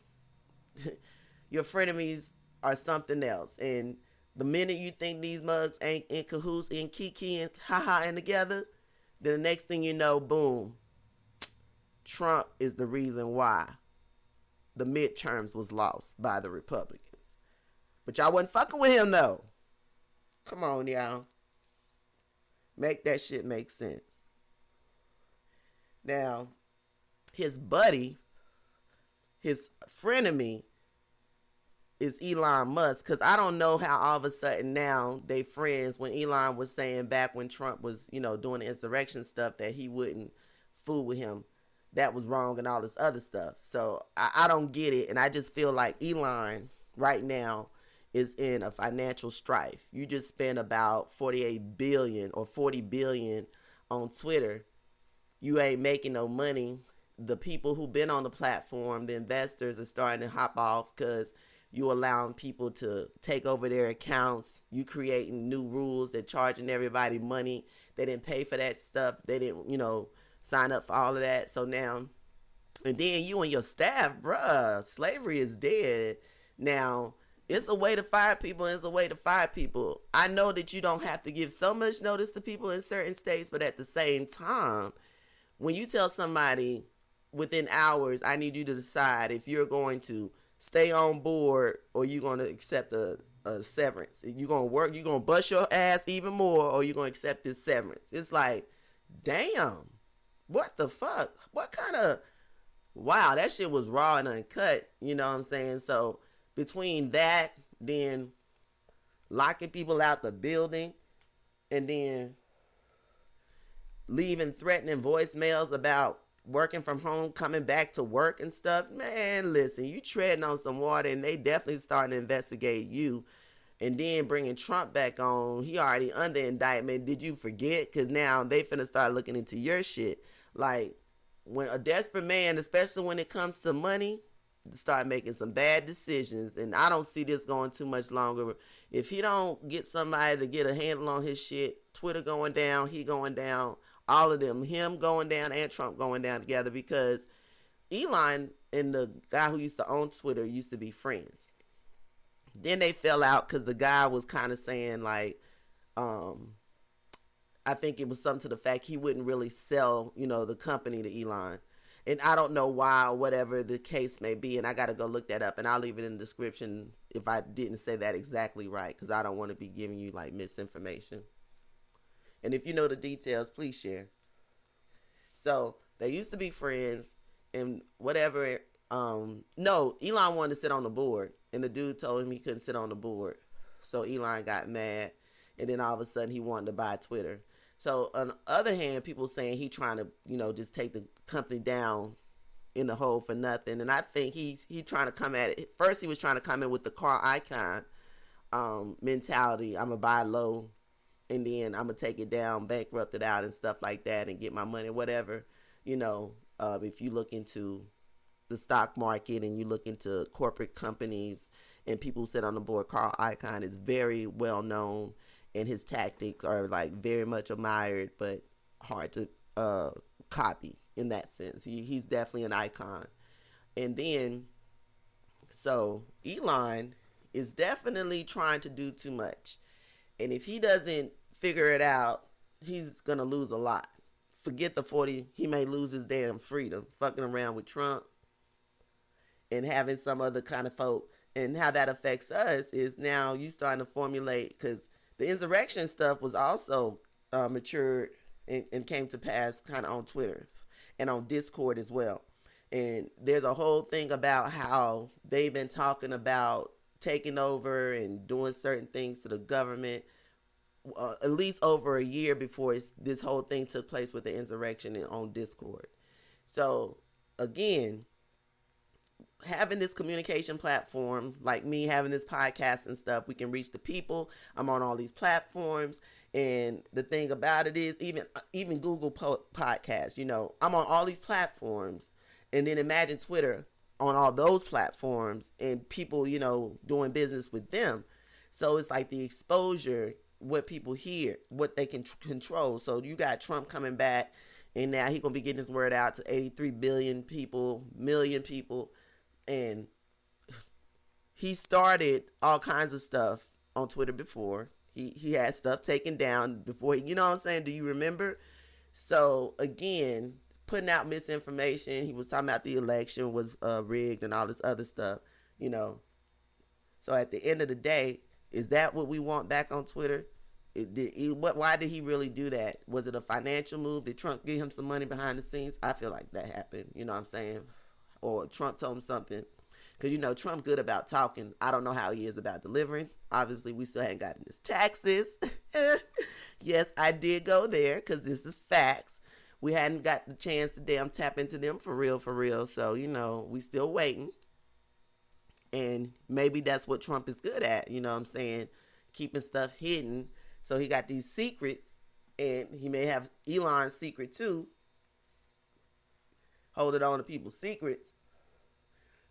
your frenemies are something else. And the minute you think these mugs ain't in cahoots and kiki and haha and together, Then the next thing you know, boom, Trump is the reason why the midterms was lost by the Republicans. But y'all wasn't fucking with him though. Come on, y'all. Make that shit make sense. Now, his buddy, his frenemy, is Elon Musk. Because I don't know how all of a sudden now they friends, when Elon was saying back when Trump was, doing the insurrection stuff, that he wouldn't fool with him. That was wrong and all this other stuff. So I don't get it. And I just feel like Elon right now is in a financial strife. You just spent about 48 billion or 40 billion on Twitter. You ain't making no money. The people who've been on the platform, the investors, are starting to hop off because you allowing people to take over their accounts. You creating new rules that charging everybody money. They didn't pay for that stuff. They didn't, sign up for all of that. So now, and then you and your staff, bruh, slavery is dead. Now, it's a way to fire people. It's a way to fire people. I know that you don't have to give so much notice to people in certain states, but at the same time, when you tell somebody within hours, I need you to decide if you're going to stay on board or you're going to accept a severance. You're going to work, you're going to bust your ass even more, or you're going to accept this severance. It's like, damn, what the fuck? What kind of, wow, that shit was raw and uncut. You know what I'm saying? So between that, then locking people out the building, and then leaving threatening voicemails about working from home, coming back to work and stuff, man, listen, you treading on some water, and they definitely starting to investigate you. And then bringing Trump back on, he already under indictment. Did you forget? Because now they finna start looking into your shit. Like, when a desperate man, especially when it comes to money, start making some bad decisions. And I don't see this going too much longer. If he don't get somebody to get a handle on his shit, Twitter going down, he going down, all of them, him going down and Trump going down together, because Elon and the guy who used to own Twitter used to be friends. Then they fell out because the guy was kind of saying, like, I think it was something to the fact he wouldn't really sell, the company to Elon. And I don't know why, or whatever the case may be. And I got to go look that up. And I'll leave it in the description if I didn't say that exactly right, because I don't want to be giving you, like, misinformation. And if you know the details, please share. So they used to be friends, and whatever. No, Elon wanted to sit on the board, and the dude told him he couldn't sit on the board. So Elon got mad, and then all of a sudden he wanted to buy Twitter. So on the other hand, people saying he trying to, just take the company down in the hole for nothing. And I think he trying to come at it. First, he was trying to come in with the Carl Icahn mentality. I'm going to buy low, and then I'm going to take it down, bankrupt it out and stuff like that, and get my money, whatever. If you look into the stock market and you look into corporate companies and people who sit on the board, Carl Icahn is very well known, and his tactics are, like, very much admired, but hard to copy in that sense. He's definitely an icon. And then, so Elon is definitely trying to do too much. And if he doesn't figure it out, he's going to lose a lot. Forget the 40, he may lose his damn freedom, fucking around with Trump and having some other kind of folk. And how that affects us is now you starting to formulate, because the insurrection stuff was also matured and came to pass kind of on Twitter and on Discord as well. And there's a whole thing about how they've been talking about taking over and doing certain things to the government at least over a year before this whole thing took place with the insurrection and on Discord. So again, having this communication platform, like me having this podcast and stuff, we can reach the people. I'm on all these platforms, and the thing about it is, even Google Podcasts, I'm on all these platforms, and then imagine Twitter on all those platforms, and people, doing business with them. So it's like the exposure, what people hear, what they can control. So you got Trump coming back, and now he's gonna be getting his word out to 83 billion people, million people. And he started all kinds of stuff on Twitter before. He had stuff taken down before. You know what I'm saying? Do you remember? So again, putting out misinformation. He was talking about the election was rigged and all this other stuff. You know. So at the end of the day, is that what we want back on Twitter? Why did he really do that? Was it a financial move? Did Trump give him some money behind the scenes? I feel like that happened. You know what I'm saying? Or Trump told him something. Because, you know, Trump good about talking. I don't know how he is about delivering. Obviously, we still haven't gotten his taxes. Yes, I did go there because this is facts. We hadn't got the chance to damn tap into them for real, for real. So, you know, we still waiting. And maybe that's what Trump is good at, you know what I'm saying? Keeping stuff hidden. So he got these secrets, and he may have Elon's secret too. Holding on to people's secrets.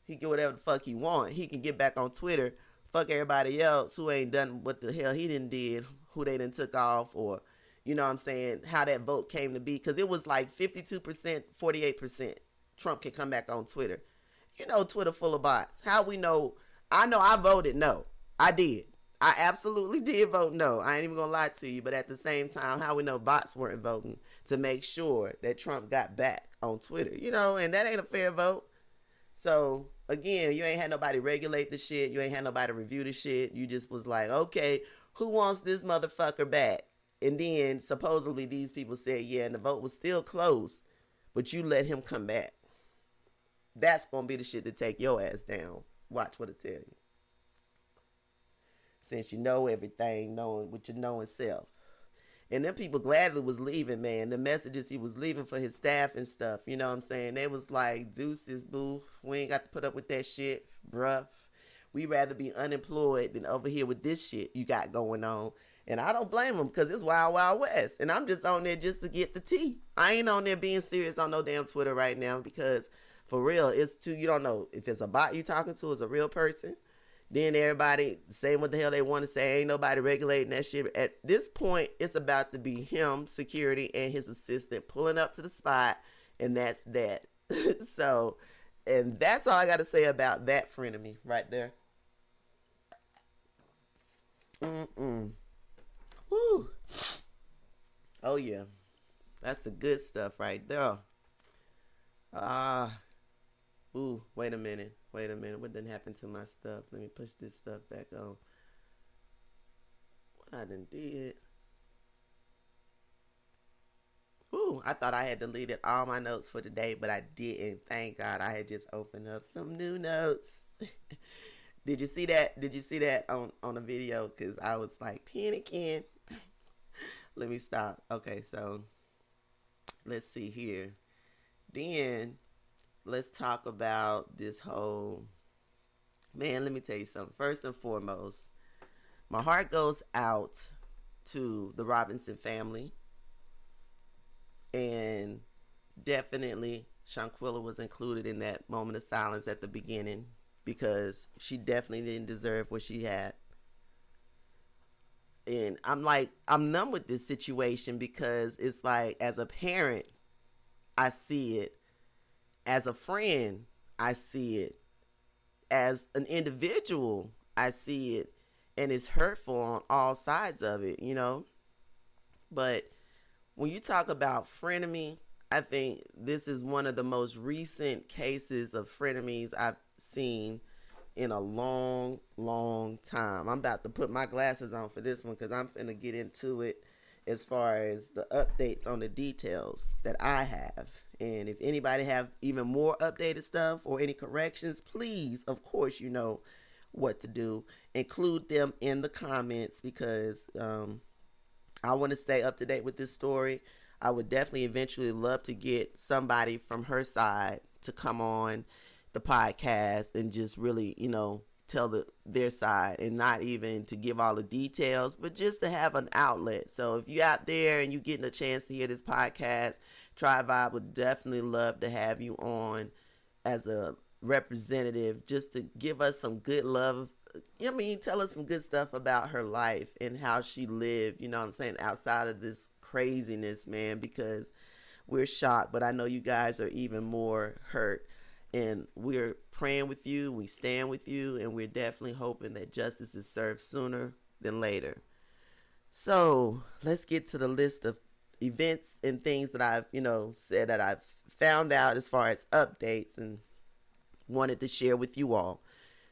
He can get whatever the fuck he want. He can get back on Twitter, fuck everybody else who ain't done what the hell he done did, who they done took off, or, you know what I'm saying, how that vote came to be. Because it was like 52%, 48%. Trump can come back on Twitter. You know, Twitter full of bots. How we know? I know I voted no. I did. I absolutely did vote no. I ain't even gonna lie to you. But at the same time, how we know bots weren't voting to make sure that Trump got back on Twitter? You know, and that ain't a fair vote. So again, you ain't had nobody regulate the shit. You ain't had nobody review the shit. You just was like, okay, who wants this motherfucker back? And then supposedly these people said, yeah, and the vote was still close, but you let him come back. That's going to be the shit to take your ass down. Watch what it tell you. Since you know everything, knowing what you know in self. And them people gladly was leaving, man. The messages he was leaving for his staff and stuff, you know what I'm saying? They was like, deuces, boo. We ain't got to put up with that shit, bruh. We rather be unemployed than over here with this shit you got going on. And I don't blame them because it's wild, wild west. And I'm just on there just to get the tea. I ain't on there being serious on no damn Twitter right now because... for real, it's too, you don't know if it's a bot you talking to, is a real person. Then everybody saying what the hell they want to say. Ain't nobody regulating that shit. At this point, it's about to be him, security, and his assistant pulling up to the spot, and that's that. So, and that's all I got to say about that frenemy right there. Woo. Oh, yeah. That's the good stuff right there. Ooh, wait a minute. What done happened to my stuff? Let me push this stuff back on. What I done did? Ooh, I thought I had deleted all my notes for today, but I didn't. Thank God I had just opened up some new notes. Did you see that? Did you see that on a video? Because I was like panicking. Let me stop. Okay, so let's see here. Then let's talk about this whole, man, let me tell you something. First and foremost, my heart goes out to the Robinson family. And definitely Shanquilla was included in that moment of silence at the beginning because she definitely didn't deserve what she had. And I'm numb with this situation because it's like, as a parent, I see it. As a friend, I see it. As an individual, I see it. And it's hurtful on all sides of it, you know. But when you talk about frenemy, I think this is one of the most recent cases of frenemies I've seen in a long, long time. I'm about to put my glasses on for this one because I'm finna get into it as far as the updates on the details that I have. And if anybody have even more updated stuff or any corrections, please, of course, you know what to do. Include them in the comments because I want to stay up to date with this story. I would definitely eventually love to get somebody from her side to come on the podcast and just really, you know, tell their side and not even to give all the details, but just to have an outlet. So if you're out there and you're getting a chance to hear this podcast, Trive would definitely love to have you on as a representative just to give us some good love. I mean, tell us some good stuff about her life and how she lived, you know what I'm saying, outside of this craziness, man, because we're shocked, but I know you guys are even more hurt. And we're praying with you, we stand with you, and we're definitely hoping that justice is served sooner than later. So let's get to the list of events and things that I've, said that I've found out as far as updates and wanted to share with you all.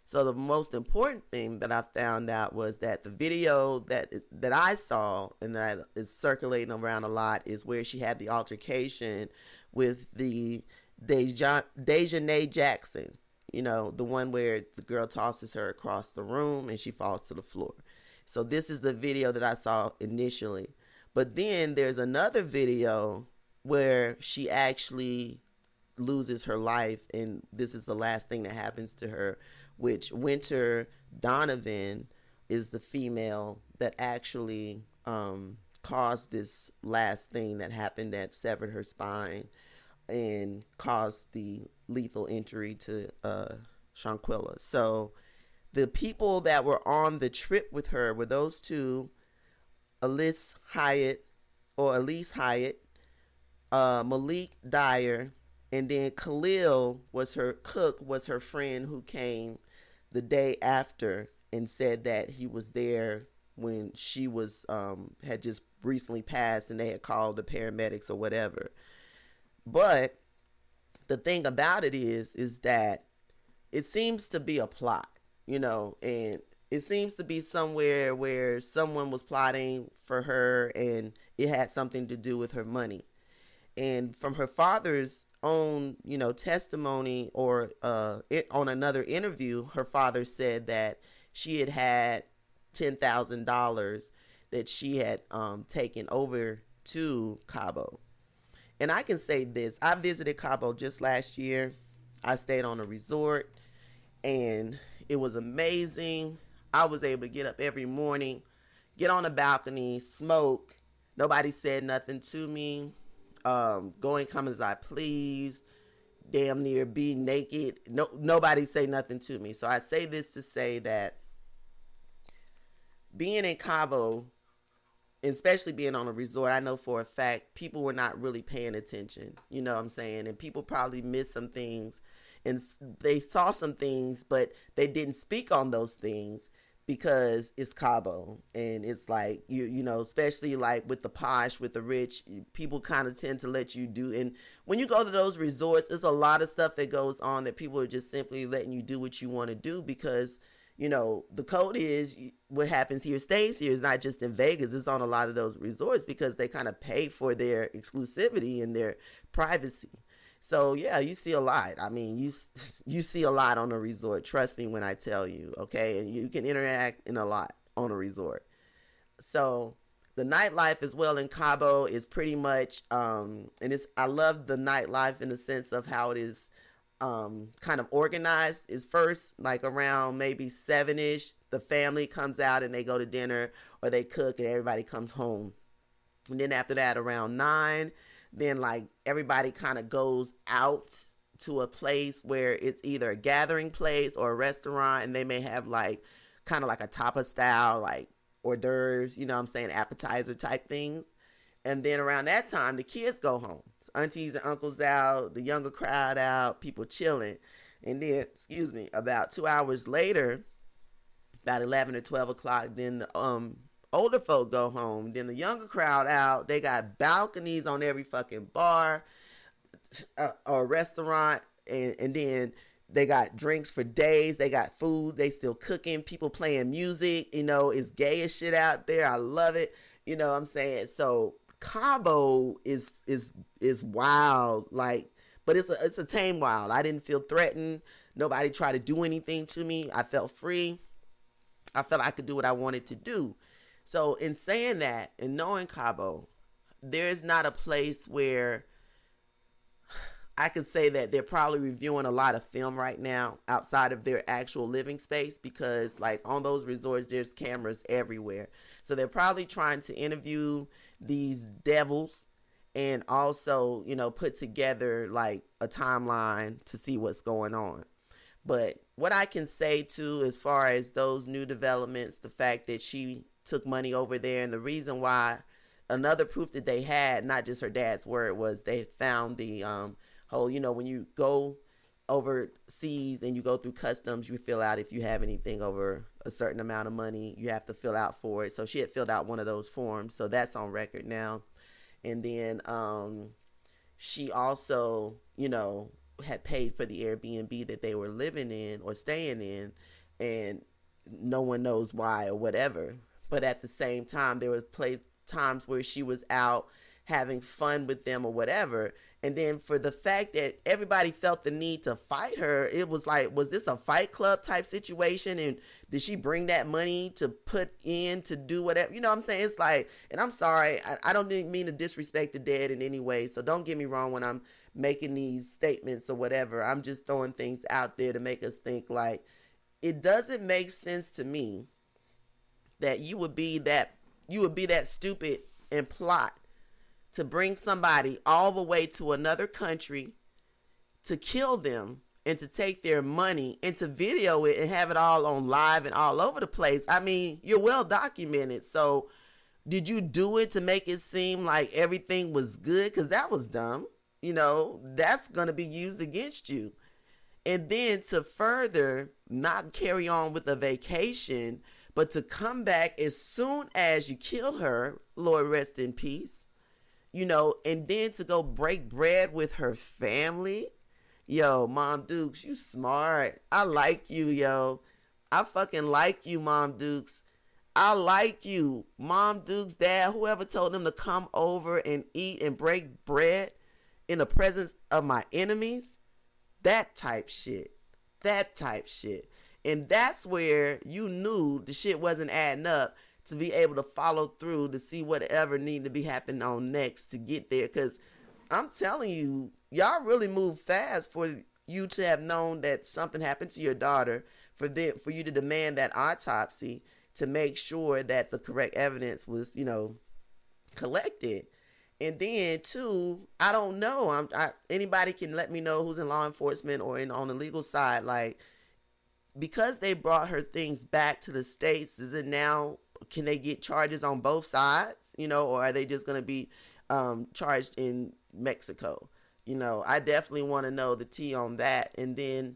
So the most important thing that I found out was that the video that I saw and that is circulating around a lot is where she had the altercation with the Dejanay Jackson. The one where the girl tosses her across the room and she falls to the floor. So this is the video that I saw initially. But then there's another video where she actually loses her life, and this is the last thing that happens to her, which Winter Donovan is the female that actually caused this last thing that happened, that severed her spine and caused the lethal injury to Shanquilla. So the people that were on the trip with her were those two, Elise Hyatt, Malik Dyer, and then Khalil was her friend who came the day after and said that he was there when she was had just recently passed and they had called the paramedics or whatever. But the thing about it is that it seems to be a plot, and it seems to be somewhere where someone was plotting for her and it had something to do with her money. And from her father's own, testimony or on another interview, her father said that she had $10,000 that she had taken over to Cabo. And I can say this, I visited Cabo just last year. I stayed on a resort and it was amazing. I was able to get up every morning, get on a balcony, smoke. Nobody said nothing to me. Go and come as I please, damn near be naked. Nobody say nothing to me. So I say this to say that being in Cabo, especially being on a resort, I know for a fact people were not really paying attention. You know what I'm saying? And people probably missed some things and they saw some things, but they didn't speak on those things because it's Cabo. And it's like, especially like with the posh, with the rich, people kind of tend to let you do. And when you go to those resorts, there's a lot of stuff that goes on that people are just simply letting you do what you want to do because, the code is what happens here stays here. It's not just in Vegas. It's on a lot of those resorts because they kind of pay for their exclusivity and their privacy. So yeah, you see a lot. I mean, you see a lot on a resort. Trust me when I tell you, okay? And you can interact in a lot on a resort. So the nightlife as well in Cabo is pretty much, I love the nightlife in the sense of how it is kind of organized. Is first like around maybe 7ish, the family comes out and they go to dinner or they cook and everybody comes home. And then after that around 9, then like everybody kind of goes out to a place where it's either a gathering place or a restaurant, and they may have like kind of like a tapa style, like hors d'oeuvres, appetizer type things. And then around that time, the kids go home. Aunties and uncles out, the younger crowd out, people chilling. And then, about 2 hours later, about 11 or 12 o'clock, then the older folk go home. Then the younger crowd out. They got balconies on every fucking bar or restaurant. And then they got drinks for days. They got food. They still cooking. People playing music. It's gay as shit out there. I love it. You know what I'm saying? So Cabo is wild, like, but it's a tame wild. I didn't feel threatened. Nobody tried to do anything to me. I felt free. I felt I could do what I wanted to do. So in saying that and knowing Cabo, there is not a place where I could say that they're probably reviewing a lot of film right now outside of their actual living space, because like on those resorts, there's cameras everywhere. So they're probably trying to interview these devils and also, put together like a timeline to see what's going on. But what I can say too, as far as those new developments, the fact that she took money over there, and the reason why, another proof that they had, not just her dad's word, was they found the whole, when you go overseas and you go through customs, you fill out if you have anything over a certain amount of money, you have to fill out for it. So she had filled out one of those forms. So that's on record now. And then she also, had paid for the Airbnb that they were living in or staying in, and no one knows why or whatever. But at the same time, there were times where she was out having fun with them or whatever. And then for the fact that everybody felt the need to fight her, it was like, was this a Fight Club type situation? And did she bring that money to put in to do whatever? You know what I'm saying? It's like, and I'm sorry, I don't mean to disrespect the dead in any way. So don't get me wrong when I'm making these statements or whatever. I'm just throwing things out there to make us think. Like, it doesn't make sense to me that you would be that stupid and plot to bring somebody all the way to another country to kill them and to take their money and to video it and have it all on live and all over the place. I mean, you're well documented. So did you do it to make it seem like everything was good? Because that was dumb. That's going to be used against you. And then to further not carry on with a vacation, but to come back as soon as you kill her, Lord rest in peace, and then to go break bread with her family. Yo, Mom Dukes, you smart. I like you, yo. I fucking like you, Mom Dukes. I like you. Mom Dukes, Dad, whoever told them to come over and eat and break bread in the presence of my enemies. That type shit. And that's where you knew the shit wasn't adding up, to be able to follow through to see whatever needed to be happening on next to get there. Because I'm telling you, y'all really moved fast for you to have known that something happened to your daughter, for you to demand that autopsy to make sure that the correct evidence was, collected. And then too, I don't know. Anybody can let me know who's in law enforcement or on the legal side. Like, because they brought her things back to the States, is it now, can they get charges on both sides, or are they just going to be charged in Mexico? I definitely want to know the tea on that. And then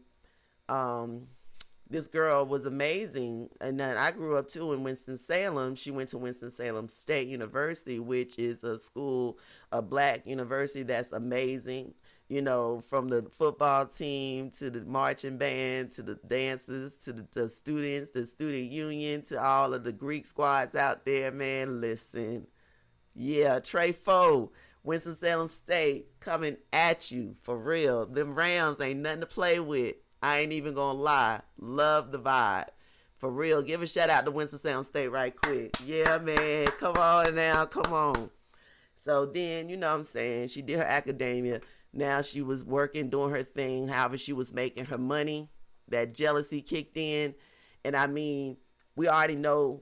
this girl was amazing. And then I grew up too in Winston-Salem. She went to Winston-Salem State University, which is a black university that's amazing. From the football team to the marching band to the dancers to the students, the student union, to all of the Greek squads out there, man. Listen, yeah, Trey Foe, Winston-Salem State coming at you for real. Them Rams ain't nothing to play with. I ain't even gonna lie. Love the vibe. For real. Give a shout out to Winston-Salem State right quick. Yeah, man. Come on now. Come on. So then, you know what I'm saying, she did her academia. Now she was working, doing her thing, however she was making her money. That jealousy kicked in. And I mean, we already know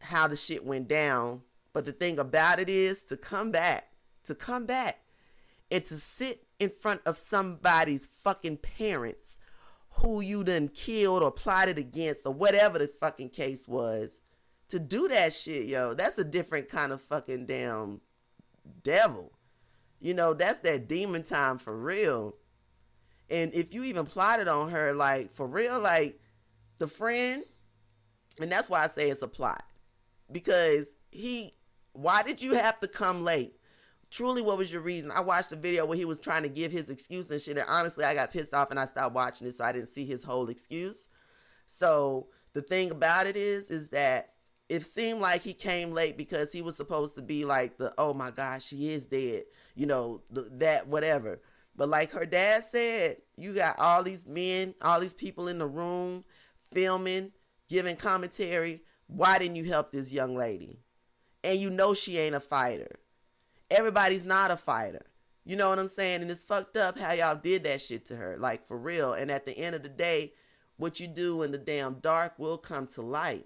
how the shit went down. But the thing about it is to come back and to sit in front of somebody's fucking parents who you done killed or plotted against or whatever the fucking case was, to do that shit, yo, that's a different kind of fucking damn devil. That's that demon time for real. And if you even plotted on her, like, for real, like, the friend, and that's why I say it's a plot. Because why did you have to come late? Truly, what was your reason? I watched a video where he was trying to give his excuse and shit, and honestly, I got pissed off and I stopped watching it, so I didn't see his whole excuse. So the thing about it is that it seemed like he came late because he was supposed to be like oh my gosh, she is dead, that whatever. But like her dad said, you got all these men, all these people in the room filming, giving commentary. Why didn't you help this young lady? And she ain't a fighter. Everybody's not a fighter. You know what I'm saying? And it's fucked up how y'all did that shit to her, like, for real. And at the end of the day, what you do in the damn dark will come to light.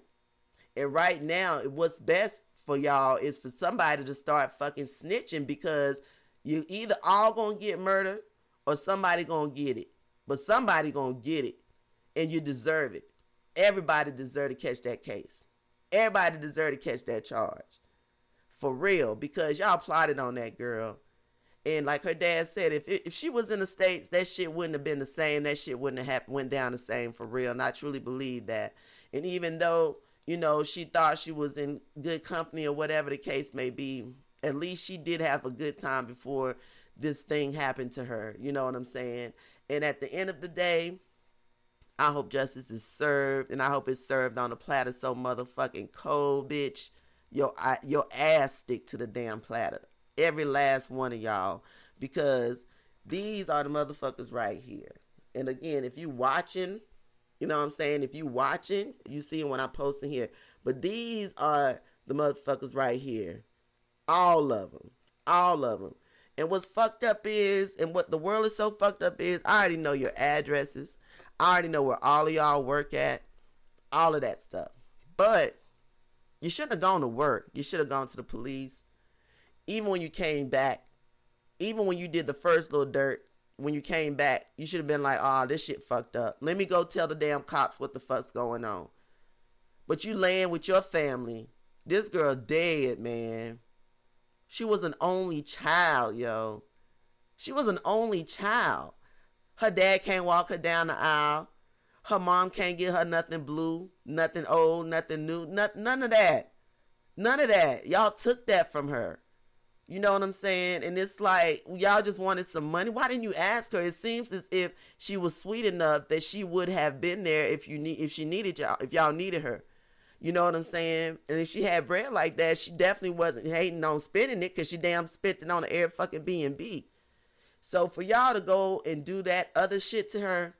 And right now, what's best for y'all is for somebody to start fucking snitching, because you either all gonna get murdered or somebody gonna get it. But somebody gonna get it, and you deserve it. Everybody deserve to catch that case. Everybody deserve to catch that charge. For real, because y'all plotted on that girl. And like her dad said, if she was in the States, that shit wouldn't have been the same. That shit wouldn't have went down the same, for real. And I truly believe that. And even though, she thought she was in good company or whatever the case may be, At least she did have a good time before this thing happened to her. You know what I'm saying? And at the end of the day, I hope justice is served, and I hope it's served on a platter so motherfucking cold, bitch. Your ass stick to the damn platter. Every last one of y'all. Because these are the motherfuckers right here. And again, if you watching, you know what I'm saying? If you watching, you see when I'm posting here. But these are the motherfuckers right here. All of them. All of them. And what's fucked up is, and what the world is so fucked up is, I already know your addresses. I already know where all of y'all work at. All of that stuff. But you shouldn't have gone to work. You should have gone to the police. Even when you came back, even when you did the first little dirt, when you came back, you should have been like, oh, this shit fucked up. Let me go tell the damn cops what the fuck's going on. But you laying with your family. This girl dead, man. She was an only child, yo. She was an only child. Her dad can't walk her down the aisle. Her mom can't get her nothing blue, nothing old, nothing new, none of that. None of that. Y'all took that from her. You know what I'm saying? And it's like, y'all just wanted some money. Why didn't you ask her? It seems as if she was sweet enough that she would have been there if she needed y'all, if y'all needed her. You know what I'm saying? And if she had bread like that, she definitely wasn't hating on spending it, because she damn spent it on the air fucking B&B. So for y'all to go and do that other shit to her,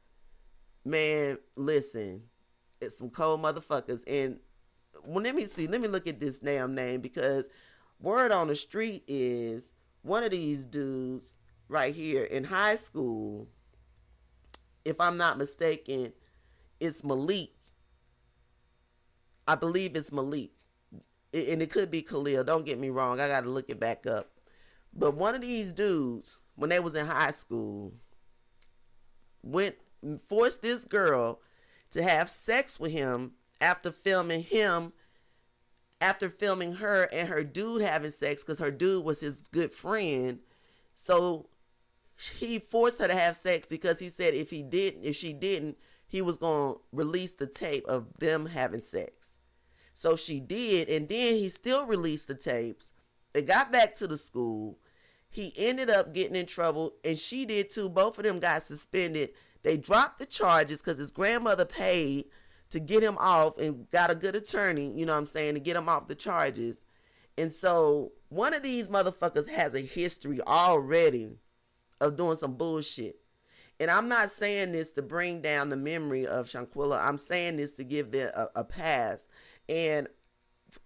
man, listen, it's some cold motherfuckers. And well, let me look at this damn name, because word on the street is one of these dudes right here in high school, if I'm not mistaken, it's Malik. I believe it's Malik. And it could be Khalil. Don't get me wrong. I got to look it back up. But one of these dudes, when they was in high school, forced this girl to have sex with him after filming her and her dude having sex, because her dude was his good friend. So he forced her to have sex because he said if she didn't, he was going to release the tape of them having sex. So she did, and then he still released the tapes. It got back to the school. He ended up getting in trouble, and she did too. Both of them got suspended. They dropped the charges because his grandmother paid to get him off and got a good attorney, you know what I'm saying, to get him off the charges. And so one of these motherfuckers has a history already of doing some bullshit. And I'm not saying this to bring down the memory of Shanquilla. I'm saying this to give them a pass. And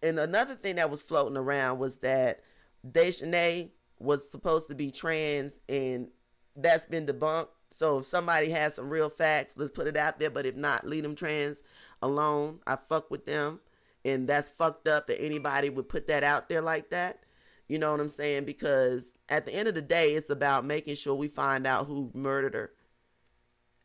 another thing that was floating around was that Dejanay was supposed to be trans, and that's been debunked. So if somebody has some real facts, let's put it out there. But if not, leave them trans alone. I fuck with them. And that's fucked up that anybody would put that out there like that. You know what I'm saying? Because at the end of the day, it's about making sure we find out who murdered her.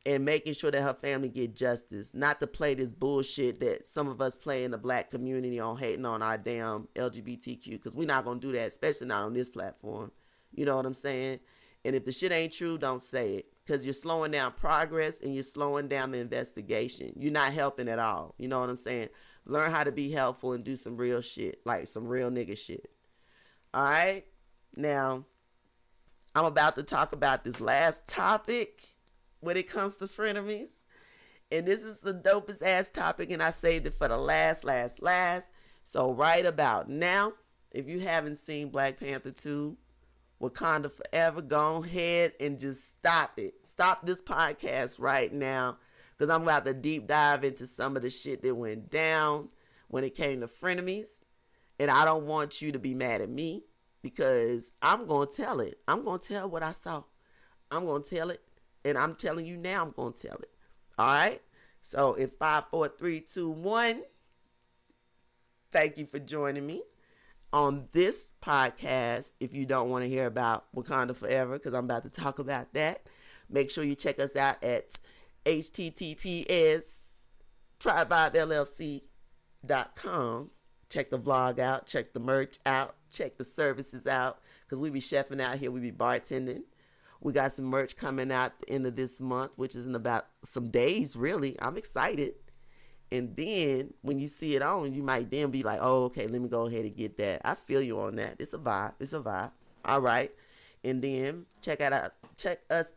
And making sure that her family get justice. Not to play this bullshit that some of us play in the black community on hating on our damn LGBTQ. Because we're not going to do that, especially not on this platform. You know what I'm saying? And if the shit ain't true, don't say it. Because you're slowing down progress and you're slowing down the investigation. You're not helping at all. You know what I'm saying? Learn how to be helpful and do some real shit. Like some real nigga shit. All right? Now, I'm about to talk about this last topic when it comes to frenemies. And this is the dopest ass topic, and I saved it for the last. So right about now, if you haven't seen Black Panther 2, Wakanda Forever, go ahead and just stop it. Stop this podcast right now, because I'm about to deep dive into some of the shit that went down when it came to frenemies. And I don't want you to be mad at me, because I'm going to tell it. I'm going to tell what I saw. I'm going to tell it. And I'm telling you now, I'm going to tell it. All right? So in 5, 4, 3, 2, 1, thank you for joining me on this podcast. If you don't want to hear about Wakanda Forever, because I'm about to talk about that, make sure you check us out at https://trivevibellc.com. Check the vlog out. Check the merch out. Check the services out, because we be chefing out here. We be bartending. We got some merch coming out at the end of this month, which is in about some days, really. I'm excited. And then when you see it on, you might then be like, oh, okay, let me go ahead and get that. I feel you on that. It's a vibe. It's a vibe. All right. And then check us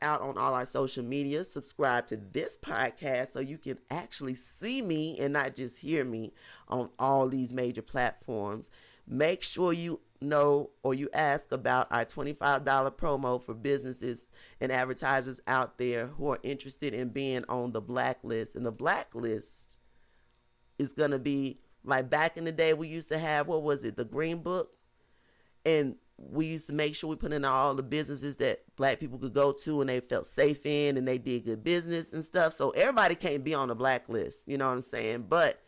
out on all our social media. Subscribe to this podcast so you can actually see me and not just hear me on all these major platforms. Make sure you know or you ask about our $25 promo for businesses and advertisers out there who are interested in being on the blacklist. And the blacklist is going to be like back in the day we used to have, what was it, the Green Book? And we used to make sure we put in all the businesses that black people could go to and they felt safe in and they did good business and stuff. So everybody can't be on the blacklist, you know what I'm saying? But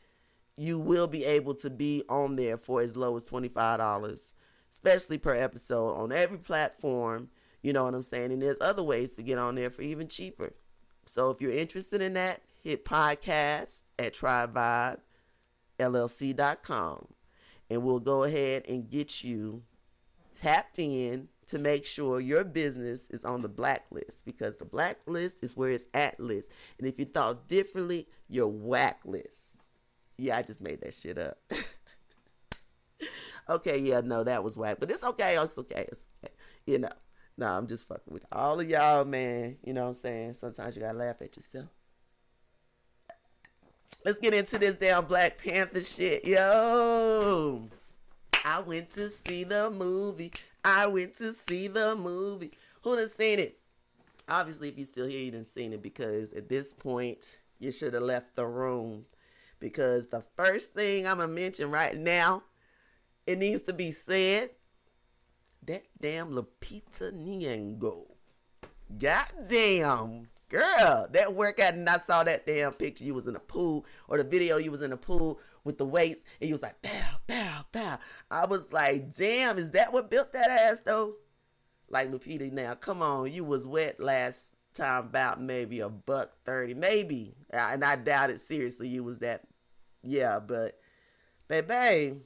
you will be able to be on there for as low as $25, especially per episode on every platform, you know what I'm saying? And there's other ways to get on there for even cheaper. So if you're interested in that, hit podcast at TriveVibeLLC.com and we'll go ahead and get you tapped in to make sure your business is on the blacklist, because the blacklist is where it's at list. And if you thought differently, you're whack list. Yeah, I just made that shit up. Okay, yeah, no, that was whack. But it's okay. It's okay. It's okay. You know, no, I'm just fucking with all of y'all, man. You know what I'm saying? Sometimes you gotta laugh at yourself. Let's get into this damn Black Panther shit. Yo, I went to see the movie. Who done seen it? Obviously, if you're still here, you done seen it, because at this point, you should have left the room. Because the first thing I'm going to mention right now, it needs to be said, that damn Lupita Nyong'o. Goddamn. Girl, that workout, and I saw that damn picture. You was in the pool, or the video, you was in the pool with the weights, and you was like, pow, pow, pow. I was like, damn, is that what built that ass, though? Like, Lupita, now, come on, you was wet last time about maybe $130, maybe. And I doubt it, seriously, you was that. Yeah, but, baby,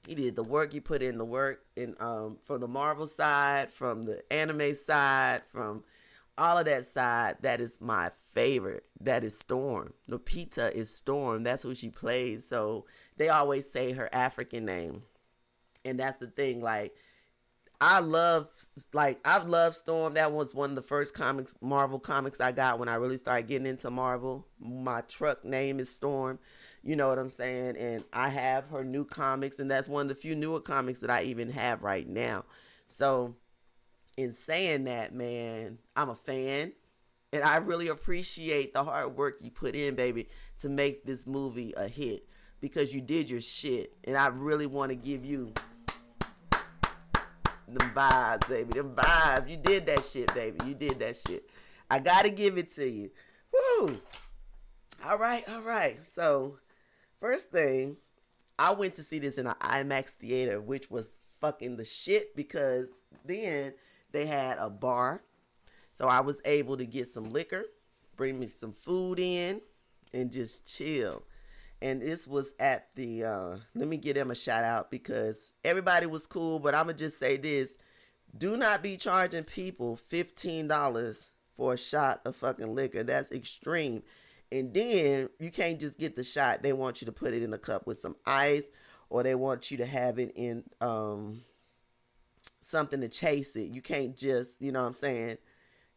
he did the work. He put in the work, and from the Marvel side, from the anime side, from all of that side. That is my favorite. That is Storm. Lupita is Storm. That's who she plays. So they always say her African name. And that's the thing. Like, I love Storm. That was one of the first Marvel comics I got when I really started getting into Marvel. My truck name is Storm. You know what I'm saying? And I have her new comics, and that's one of the few newer comics that I even have right now. So in saying that, man, I'm a fan, and I really appreciate the hard work you put in, baby, to make this movie a hit, because you did your shit, and I really want to give you the vibes, baby, the vibes. You did that shit, baby. You did that shit. I gotta give it to you. Woo! All right. So, first thing, I went to see this in an IMAX theater, which was fucking the shit, because then they had a bar. So I was able to get some liquor, bring me some food in, and just chill. And this was at the, let me give them a shout out, because everybody was cool, but I'm going to just say this. Do not be charging people $15 for a shot of fucking liquor. That's extreme. And then you can't just get the shot. They want you to put it in a cup with some ice, or they want you to have it in something to chase it. You can't just, you know what I'm saying,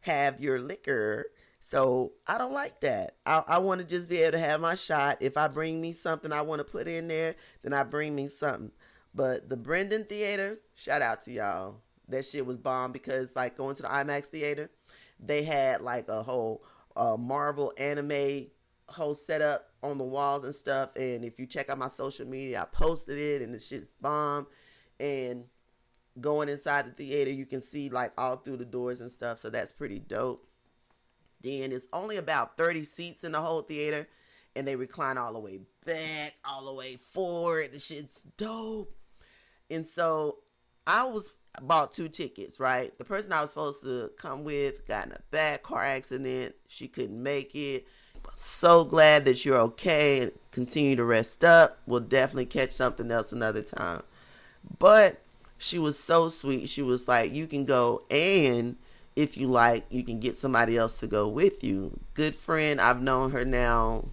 have your liquor. So I don't like that. I want to just be able to have my shot. If I bring me something I want to put in there, then I bring me something. But the Brendan Theater, shout out to y'all. That shit was bomb, because like going to the IMAX theater, they had like a whole Marvel anime whole setup on the walls and stuff. And if you check out my social media, I posted it, and the shit's bomb. And going inside the theater, you can see like all through the doors and stuff. So that's pretty dope. Then it's only about 30 seats in the whole theater, and they recline all the way back, all the way forward. The shit's dope. And so I bought 2 tickets, right? The person I was supposed to come with got in a bad car accident. She couldn't make it. So glad that you're okay, and continue to rest up. We'll definitely catch something else another time. But she was so sweet. She was like, you can go, and if you like, you can get somebody else to go with you. Good friend. I've known her now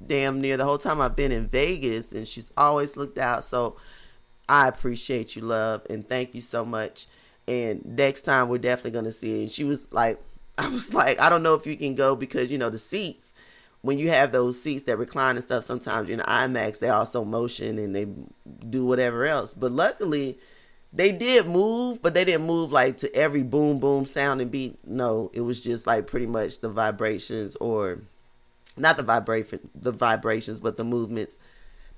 damn near the whole time I've been in Vegas, and she's always looked out. So I appreciate you, love, and thank you so much. And next time we're definitely gonna see it. And she was like, I was like, I don't know if you can go because the seats, when you have those seats that recline and stuff, sometimes in IMAX they also motion and they do whatever else. But luckily, they did move, but they didn't move like to every boom boom sound and beat. No, it was just like pretty much the vibrations, or not the vibrations, but the movements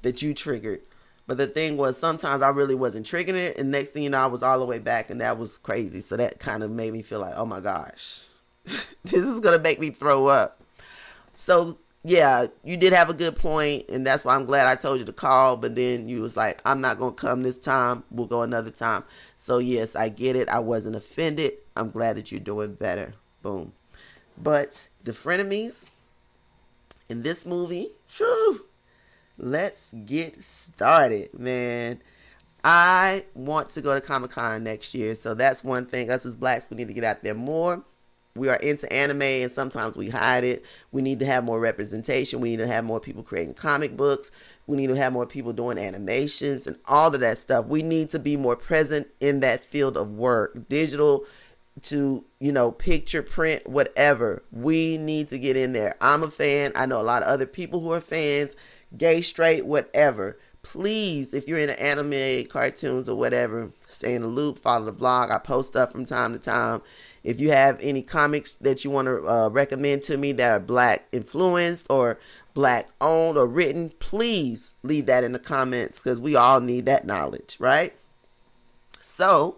that you triggered. But the thing was, sometimes I really wasn't triggering it, and next thing you know, I was all the way back, and that was crazy. So that kind of made me feel like, oh my gosh, this is gonna make me throw up. So yeah, you did have a good point, and that's why I'm glad I told you to call. But then you was like, I'm not gonna come this time. We'll go another time. So yes, I get it. I wasn't offended. I'm glad that you're doing better. Boom. But the frenemies in this movie, whew, let's get started, man. I want to go to Comic-Con next year, so that's one thing. Us as blacks, we need to get out there more. We are into anime, and sometimes we hide it. We need to have more representation. We need to have more people creating comic books. We need to have more people doing animations and all of that stuff. We need to be more present in that field of work, digital to, picture, print, whatever. We need to get in there. I'm a fan. I know a lot of other people who are fans, gay, straight, whatever. Please, if you're into anime, cartoons, or whatever, stay in the loop, follow the vlog. I post stuff from time to time. If you have any comics that you want to recommend to me that are black influenced or black owned or written, please leave that in the comments, because we all need that knowledge, right? So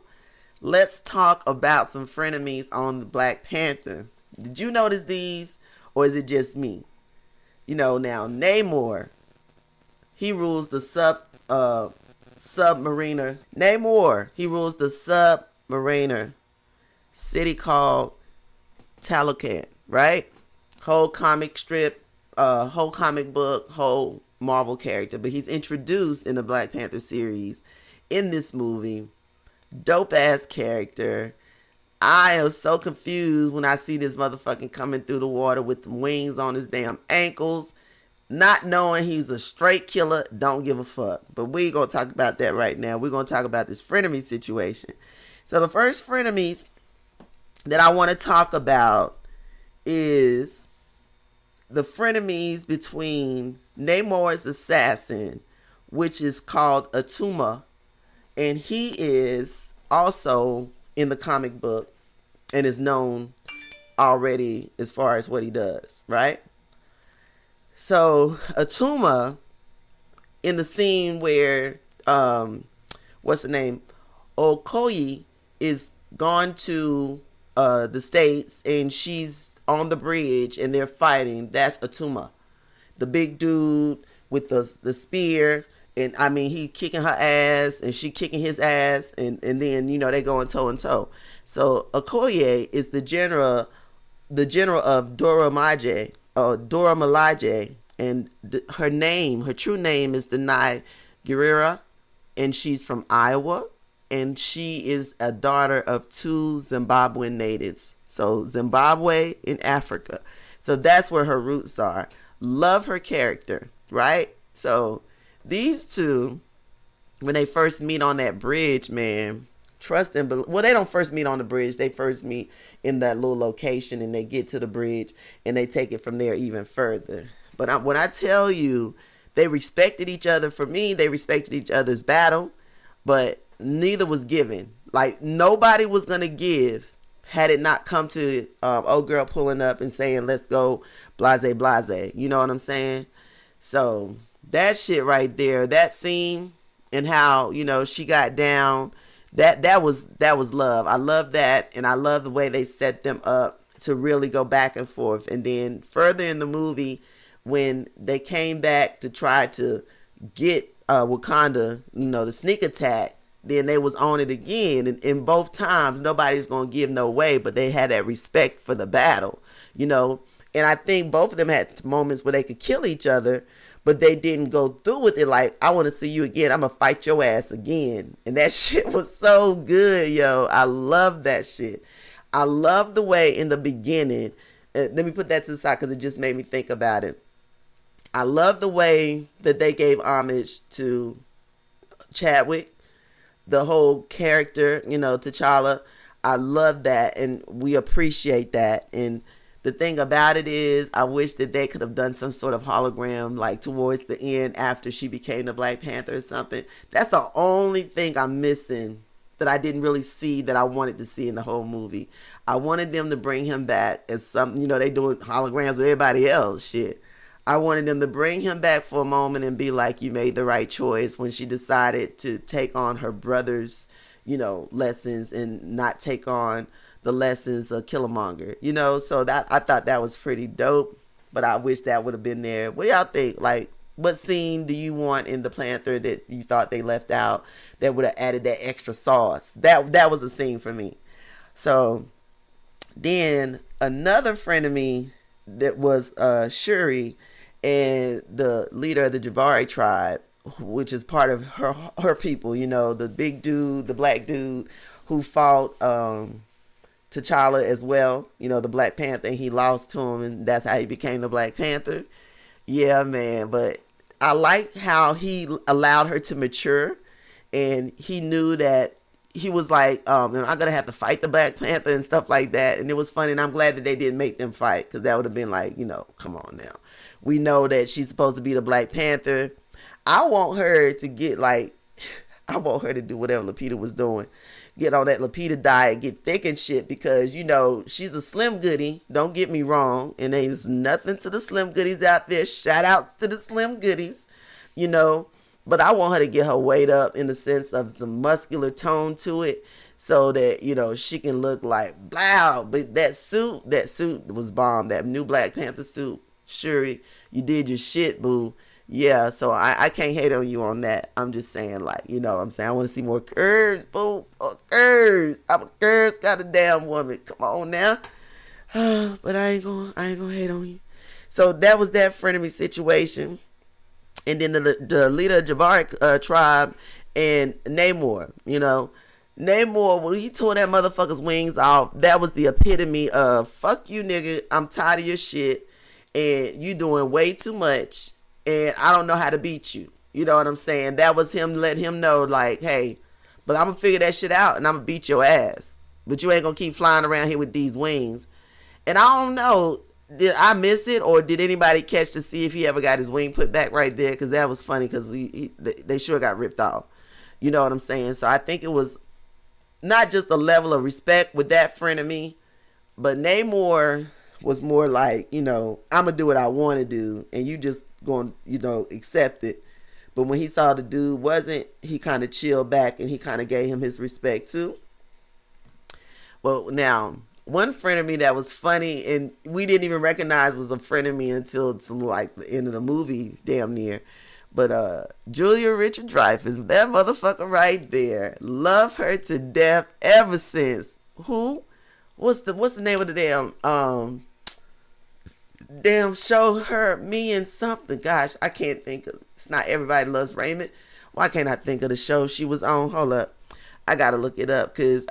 let's talk about some frenemies on the Black Panther. Did you notice these, or is it just me? Now Namor, he rules the submariner. Namor, he rules the submariner city called Talocan, right? Whole comic strip, whole comic book, whole Marvel character. But he's introduced in the Black Panther series in this movie. Dope ass character. I am so confused when I see this motherfucking coming through the water with the wings on his damn ankles, not knowing he's a straight killer. Don't give a fuck. But we gonna talk about that right now. We're gonna talk about this frenemy situation. So the first frenemies that I want to talk about is the frenemies between Namor's assassin, which is called Atuma, and he is also in the comic book and is known already as far as what he does, right? So Atuma, in the scene where what's the name, Okoye is gone to the States, and she's on the bridge and they're fighting. That's Atuma, the big dude with the spear. And I mean, he kicking her ass and she kicking his ass, and then they going toe and toe. So Okoye is the general of Dora Milaje, and her true name is Denai Guerrera, and she's from Iowa. And she is a daughter of two Zimbabwean natives. So Zimbabwe in Africa. So that's where her roots are. Love her character, right? So these two, when they first meet on that bridge, man, trust and believe. Well, they don't first meet on the bridge. They first meet in that little location, and they get to the bridge, and they take it from there even further. But when I tell you, they respected each other. For me, they respected each other's battle, but neither was given. Like, nobody was gonna give had it not come to old girl pulling up and saying, let's go, blase blase. You know what I'm saying? So that shit right there, that scene, and how she got down, that was love. I love that, and I love the way they set them up to really go back and forth. And then further in the movie, when they came back to try to get Wakanda, the sneak attack, then they was on it again. And in both times, nobody's going to give no way, but they had that respect for the battle, And I think both of them had moments where they could kill each other, but they didn't go through with it. Like, I want to see you again. I'm going to fight your ass again. And that shit was so good, yo. I love that shit. I love the way in the beginning, let me put that to the side because it just made me think about it. I love the way that they gave homage to Chadwick, the whole character, T'Challa. I love that, and we appreciate that. And the thing about it is, I wish that they could have done some sort of hologram, like towards the end after she became the Black Panther or something. That's the only thing I'm missing that I didn't really see that I wanted to see in the whole movie. I wanted them to bring him back as something, they doing holograms with everybody else. Shit. I wanted them to bring him back for a moment and be like, you made the right choice when she decided to take on her brother's, lessons and not take on the lessons of Killmonger, so that I thought that was pretty dope, but I wish that would have been there. What do y'all think? Like, what scene do you want in the Panther that you thought they left out that would have added that extra sauce? That was a scene for me. So then another frenemy that was Shuri and the leader of the Jabari tribe, which is part of her people, the big dude, the black dude who fought T'Challa as well, the Black Panther, and he lost to him, and that's how he became the Black Panther. Yeah, man, but I liked how he allowed her to mature, and he knew that he was like, I'm gonna have to fight the Black Panther and stuff like that, and it was funny, and I'm glad that they didn't make them fight, because that would have been like, come on now. We know that she's supposed to be the Black Panther. I want her to get I want her to do whatever Lupita was doing. Get on that Lupita diet, get thick and shit, because, she's a Slim Goody. Don't get me wrong. And there's nothing to the Slim Goodies out there. Shout out to the Slim Goodies, But I want her to get her weight up in the sense of some muscular tone to it so that, she can look like, blah. But that suit was bomb. That new Black Panther suit, Shuri, you did your shit, boo. Yeah, so I can't hate on you on that. I'm just saying, I'm saying I want to see more curves, boo. Oh, curves. I'm a curves got a damn woman. Come on now. But I ain't gonna hate on you. So that was that frenemy situation. And then the leader of Jabari tribe and Namor, Namor, when he tore that motherfucker's wings off, that was the epitome of, fuck you, nigga. I'm tired of your shit. And you doing way too much. And I don't know how to beat you. You know what I'm saying? That was him letting him know, like, hey, but I'm going to figure that shit out and I'm going to beat your ass. But you ain't going to keep flying around here with these wings. And I don't know, did I miss it or did anybody catch to see if he ever got his wing put back right there? Because that was funny because they sure got ripped off. You know what I'm saying? So I think it was not just a level of respect with that frenemy, but Namor was more like, I'm going to do what I want to do and you just going to, accept it. But when he saw the dude wasn't, he kind of chilled back and he kind of gave him his respect too. Well, now, one frenemy that was funny and we didn't even recognize was a frenemy until the end of the movie, damn near. But Julia Richard Dreyfus, that motherfucker right there, love her to death ever since. Who? What's the name of the damn show? Her, me and something. Gosh, I can't think of. It's not Everybody Loves Raymond. Why can't I think of the show she was on? Hold up, I gotta look it up because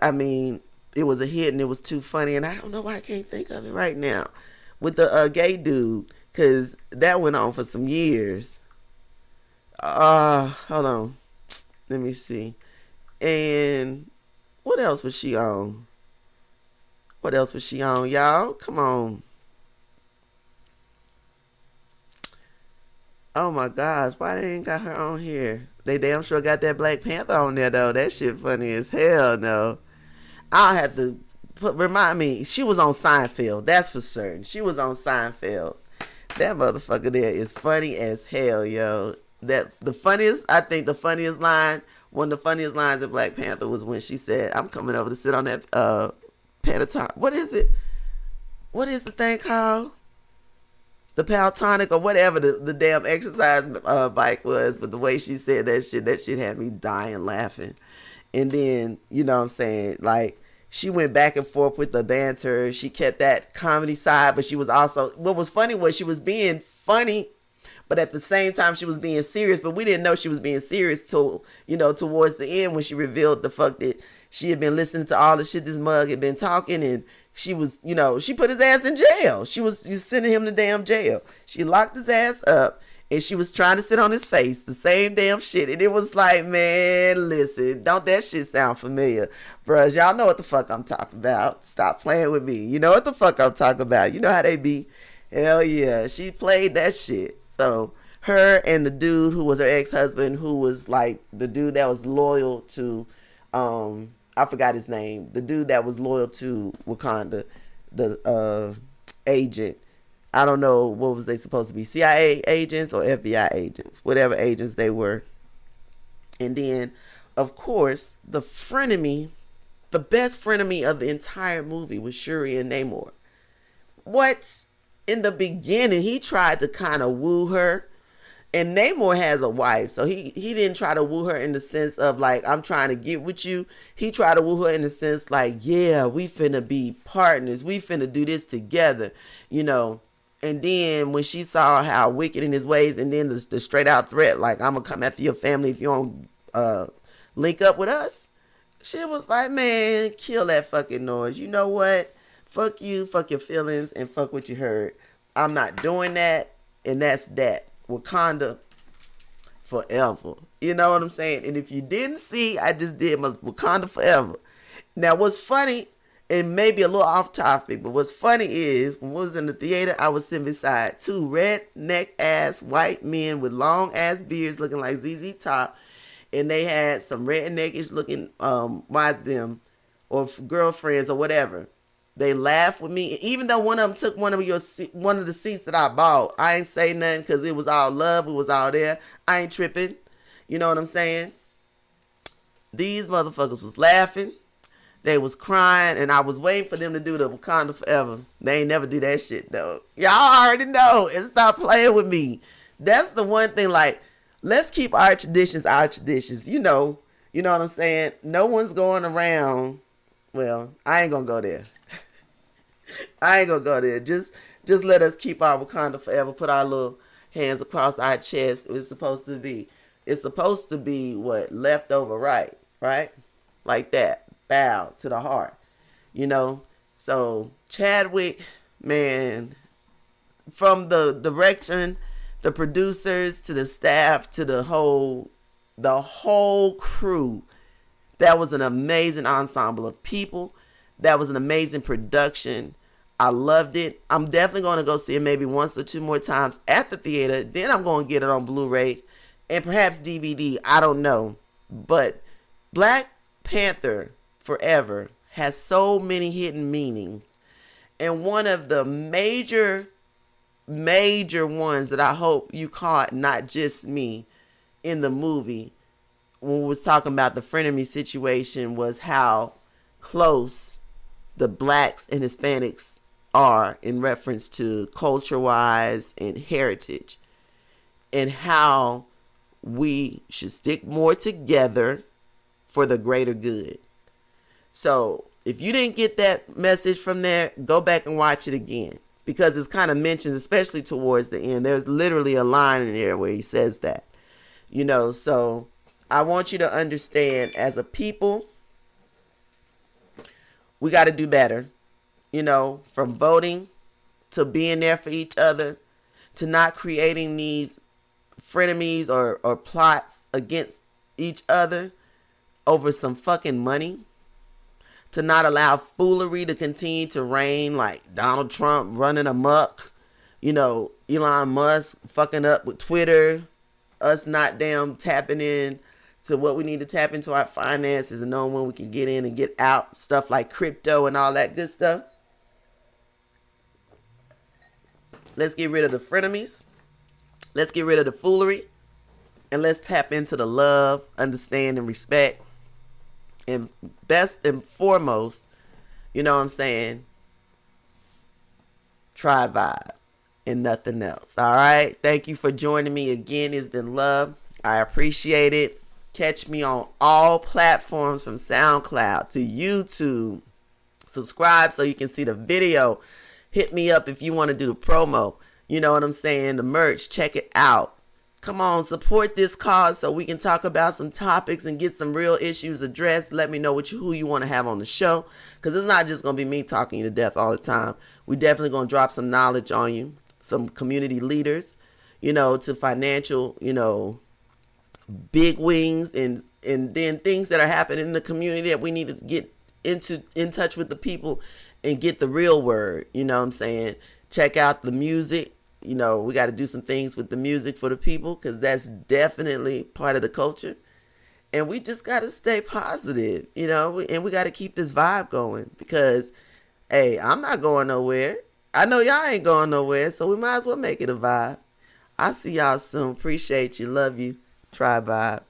it was a hit and it was too funny, and I don't know why I can't think of it right now. With the gay dude, because that went on for some years. Hold on, let me see. And what else was she on? Y'all? Come on. Oh my gosh, why they ain't got her on here? They damn sure got that Black Panther on there though. That shit funny as hell, no. I'll have to remind me. She was on Seinfeld, that's for certain. She was on Seinfeld. That motherfucker there is funny as hell, yo. One of the funniest lines of Black Panther was when she said, I'm coming over to sit on that pentatonic. What is it? What is the thing called? The Peltonic or whatever the damn exercise bike was. But the way she said that shit had me dying laughing. And then, you know what I'm saying, like, she went back and forth with the banter. She kept that comedy side, but she was also, what was funny was she was being funny, but at the same time she was being serious, but we didn't know she was being serious till, towards the end when she revealed the fuck that she had been listening to all the shit this mug had been talking, and she was, she put his ass in jail. She was sending him to damn jail. She locked his ass up, and she was trying to sit on his face, the same damn shit. And it was like, man, listen, don't that shit sound familiar? Bruh, y'all know what the fuck I'm talking about. Stop playing with me. You know what the fuck I'm talking about. You know how they be. Hell yeah, she played that shit. So her and the dude who was her ex-husband, who was like the dude that was loyal to, I forgot his name, the dude that was loyal to Wakanda, the agent. I don't know, what was they supposed to be, CIA agents or FBI agents, whatever agents they were. And then, of course, the frenemy, the best frenemy of the entire movie was Shuri and Namor. What? In the beginning, he tried to kind of woo her. And Namor has a wife, so he didn't try to woo her in the sense of like, I'm trying to get with you. He tried to woo her in the sense like, yeah, we finna be partners. We finna do this together, you know. And then when she saw how wicked in his ways, and then the straight out threat, like, I'm gonna come after your family if you don't link up with us, she was like, man, kill that fucking noise. You know what? Fuck you, fuck your feelings, and fuck what you heard. I'm not doing that, and that's that. Wakanda forever. You know what I'm saying? And if you didn't see, I just did my Wakanda forever. Now, what's funny, and maybe a little off topic, but what's funny is, when I was in the theater, I was sitting beside two redneck ass white men with long ass beards looking like ZZ Top, and they had some redneckish looking wives them, or girlfriends or whatever. They laughed with me, even though one of them took one of the seats that I bought. I ain't say nothing because it was all love. It was all there. I ain't tripping. You know what I'm saying? These motherfuckers was laughing. They was crying, and I was waiting for them to do the Wakanda forever. They ain't never do that shit though. Y'all already know. And stop playing with me. That's the one thing. Like, let's keep our traditions our traditions. You know what I'm saying? No one's going around. Well, I ain't gonna go there. I ain't gonna go there. Just let us keep our Wakanda forever. Put our little hands across our chest. It's supposed to be. It's supposed to be what? Left over right? Like that. Bow to the heart. You know? So, Chadwick, man, from the direction, the producers, to the staff, to the whole crew, that was an amazing ensemble of people. That was an amazing production. I loved it. I'm definitely going to go see it maybe once or two more times at the theater. Then I'm going to get it on Blu-ray and perhaps DVD. I don't know. But Black Panther Forever has so many hidden meanings. And one of the major ones that I hope you caught, not just me, in the movie, when we was talking about the frenemy situation, was how close the blacks and Hispanics are in reference to culture-wise and heritage, and how we should stick more together for the greater good. So if you didn't get that message from there, go back and watch it again, because it's kind of mentioned, especially towards the end. There's literally a line in there where he says that, you know. So I want you to understand, as a people, we got to do better, you know, from voting to being there for each other, to not creating these frenemies or plots against each other over some fucking money, to not allow foolery to continue to reign, like Donald Trump running amok, you know, Elon Musk fucking up with Twitter, us not damn tapping in to what we need to tap into our finances and knowing when we can get in and get out, stuff like crypto and all that good stuff. Let's get rid of the frenemies. Let's get rid of the foolery. And let's tap into the love, understanding, respect. And best and foremost, you know what I'm saying? Trive vibe and nothing else. All right. Thank you for joining me again. It's been love. I appreciate it. Catch me on all platforms, from SoundCloud to YouTube. Subscribe so you can see the video. Hit me up if you want to do the promo. You know what I'm saying? The merch. Check it out. Come on, support this cause so we can talk about some topics and get some real issues addressed. Let me know who you want to have on the show, because it's not just going to be me talking you to death all the time. We definitely going to drop some knowledge on you, some community leaders, to financial, big wings, and then things that are happening in the community that we need to get in touch with the people and get the real word. You know what I'm saying? Check out the music. We got to do some things with the music for the people, because that's definitely part of the culture. And we just got to stay positive, and we got to keep this vibe going, because, hey, I'm not going nowhere. I know y'all ain't going nowhere, so we might as well make it a vibe. I'll see y'all soon. Appreciate you. Love you. Trive Vibe.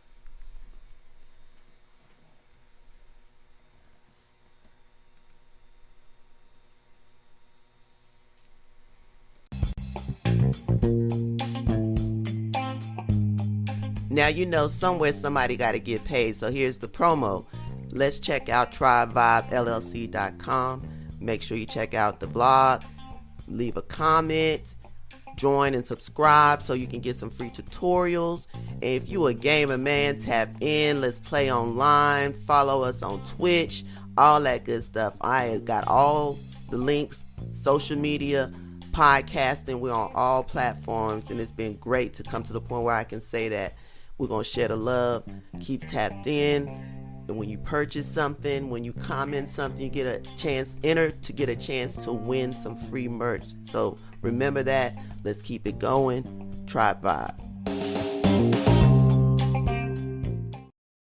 Now, somewhere somebody got to get paid, so here's the promo. Let's check out TriveVibeLLC.com. Make sure you check out the blog, leave a comment, join and subscribe so you can get some free tutorials. And if you a gamer, man, tap in. Let's play online. Follow us on Twitch, all that good stuff. I got all the links, social media, podcasting. We're on all platforms, and it's been great to come to the point where I can say that we're going to share the love, keep tapped in. And when you purchase something, when you comment something, you get a chance, enter to get a chance to win some free merch. So remember that. Let's keep it going. Tribe Vibe.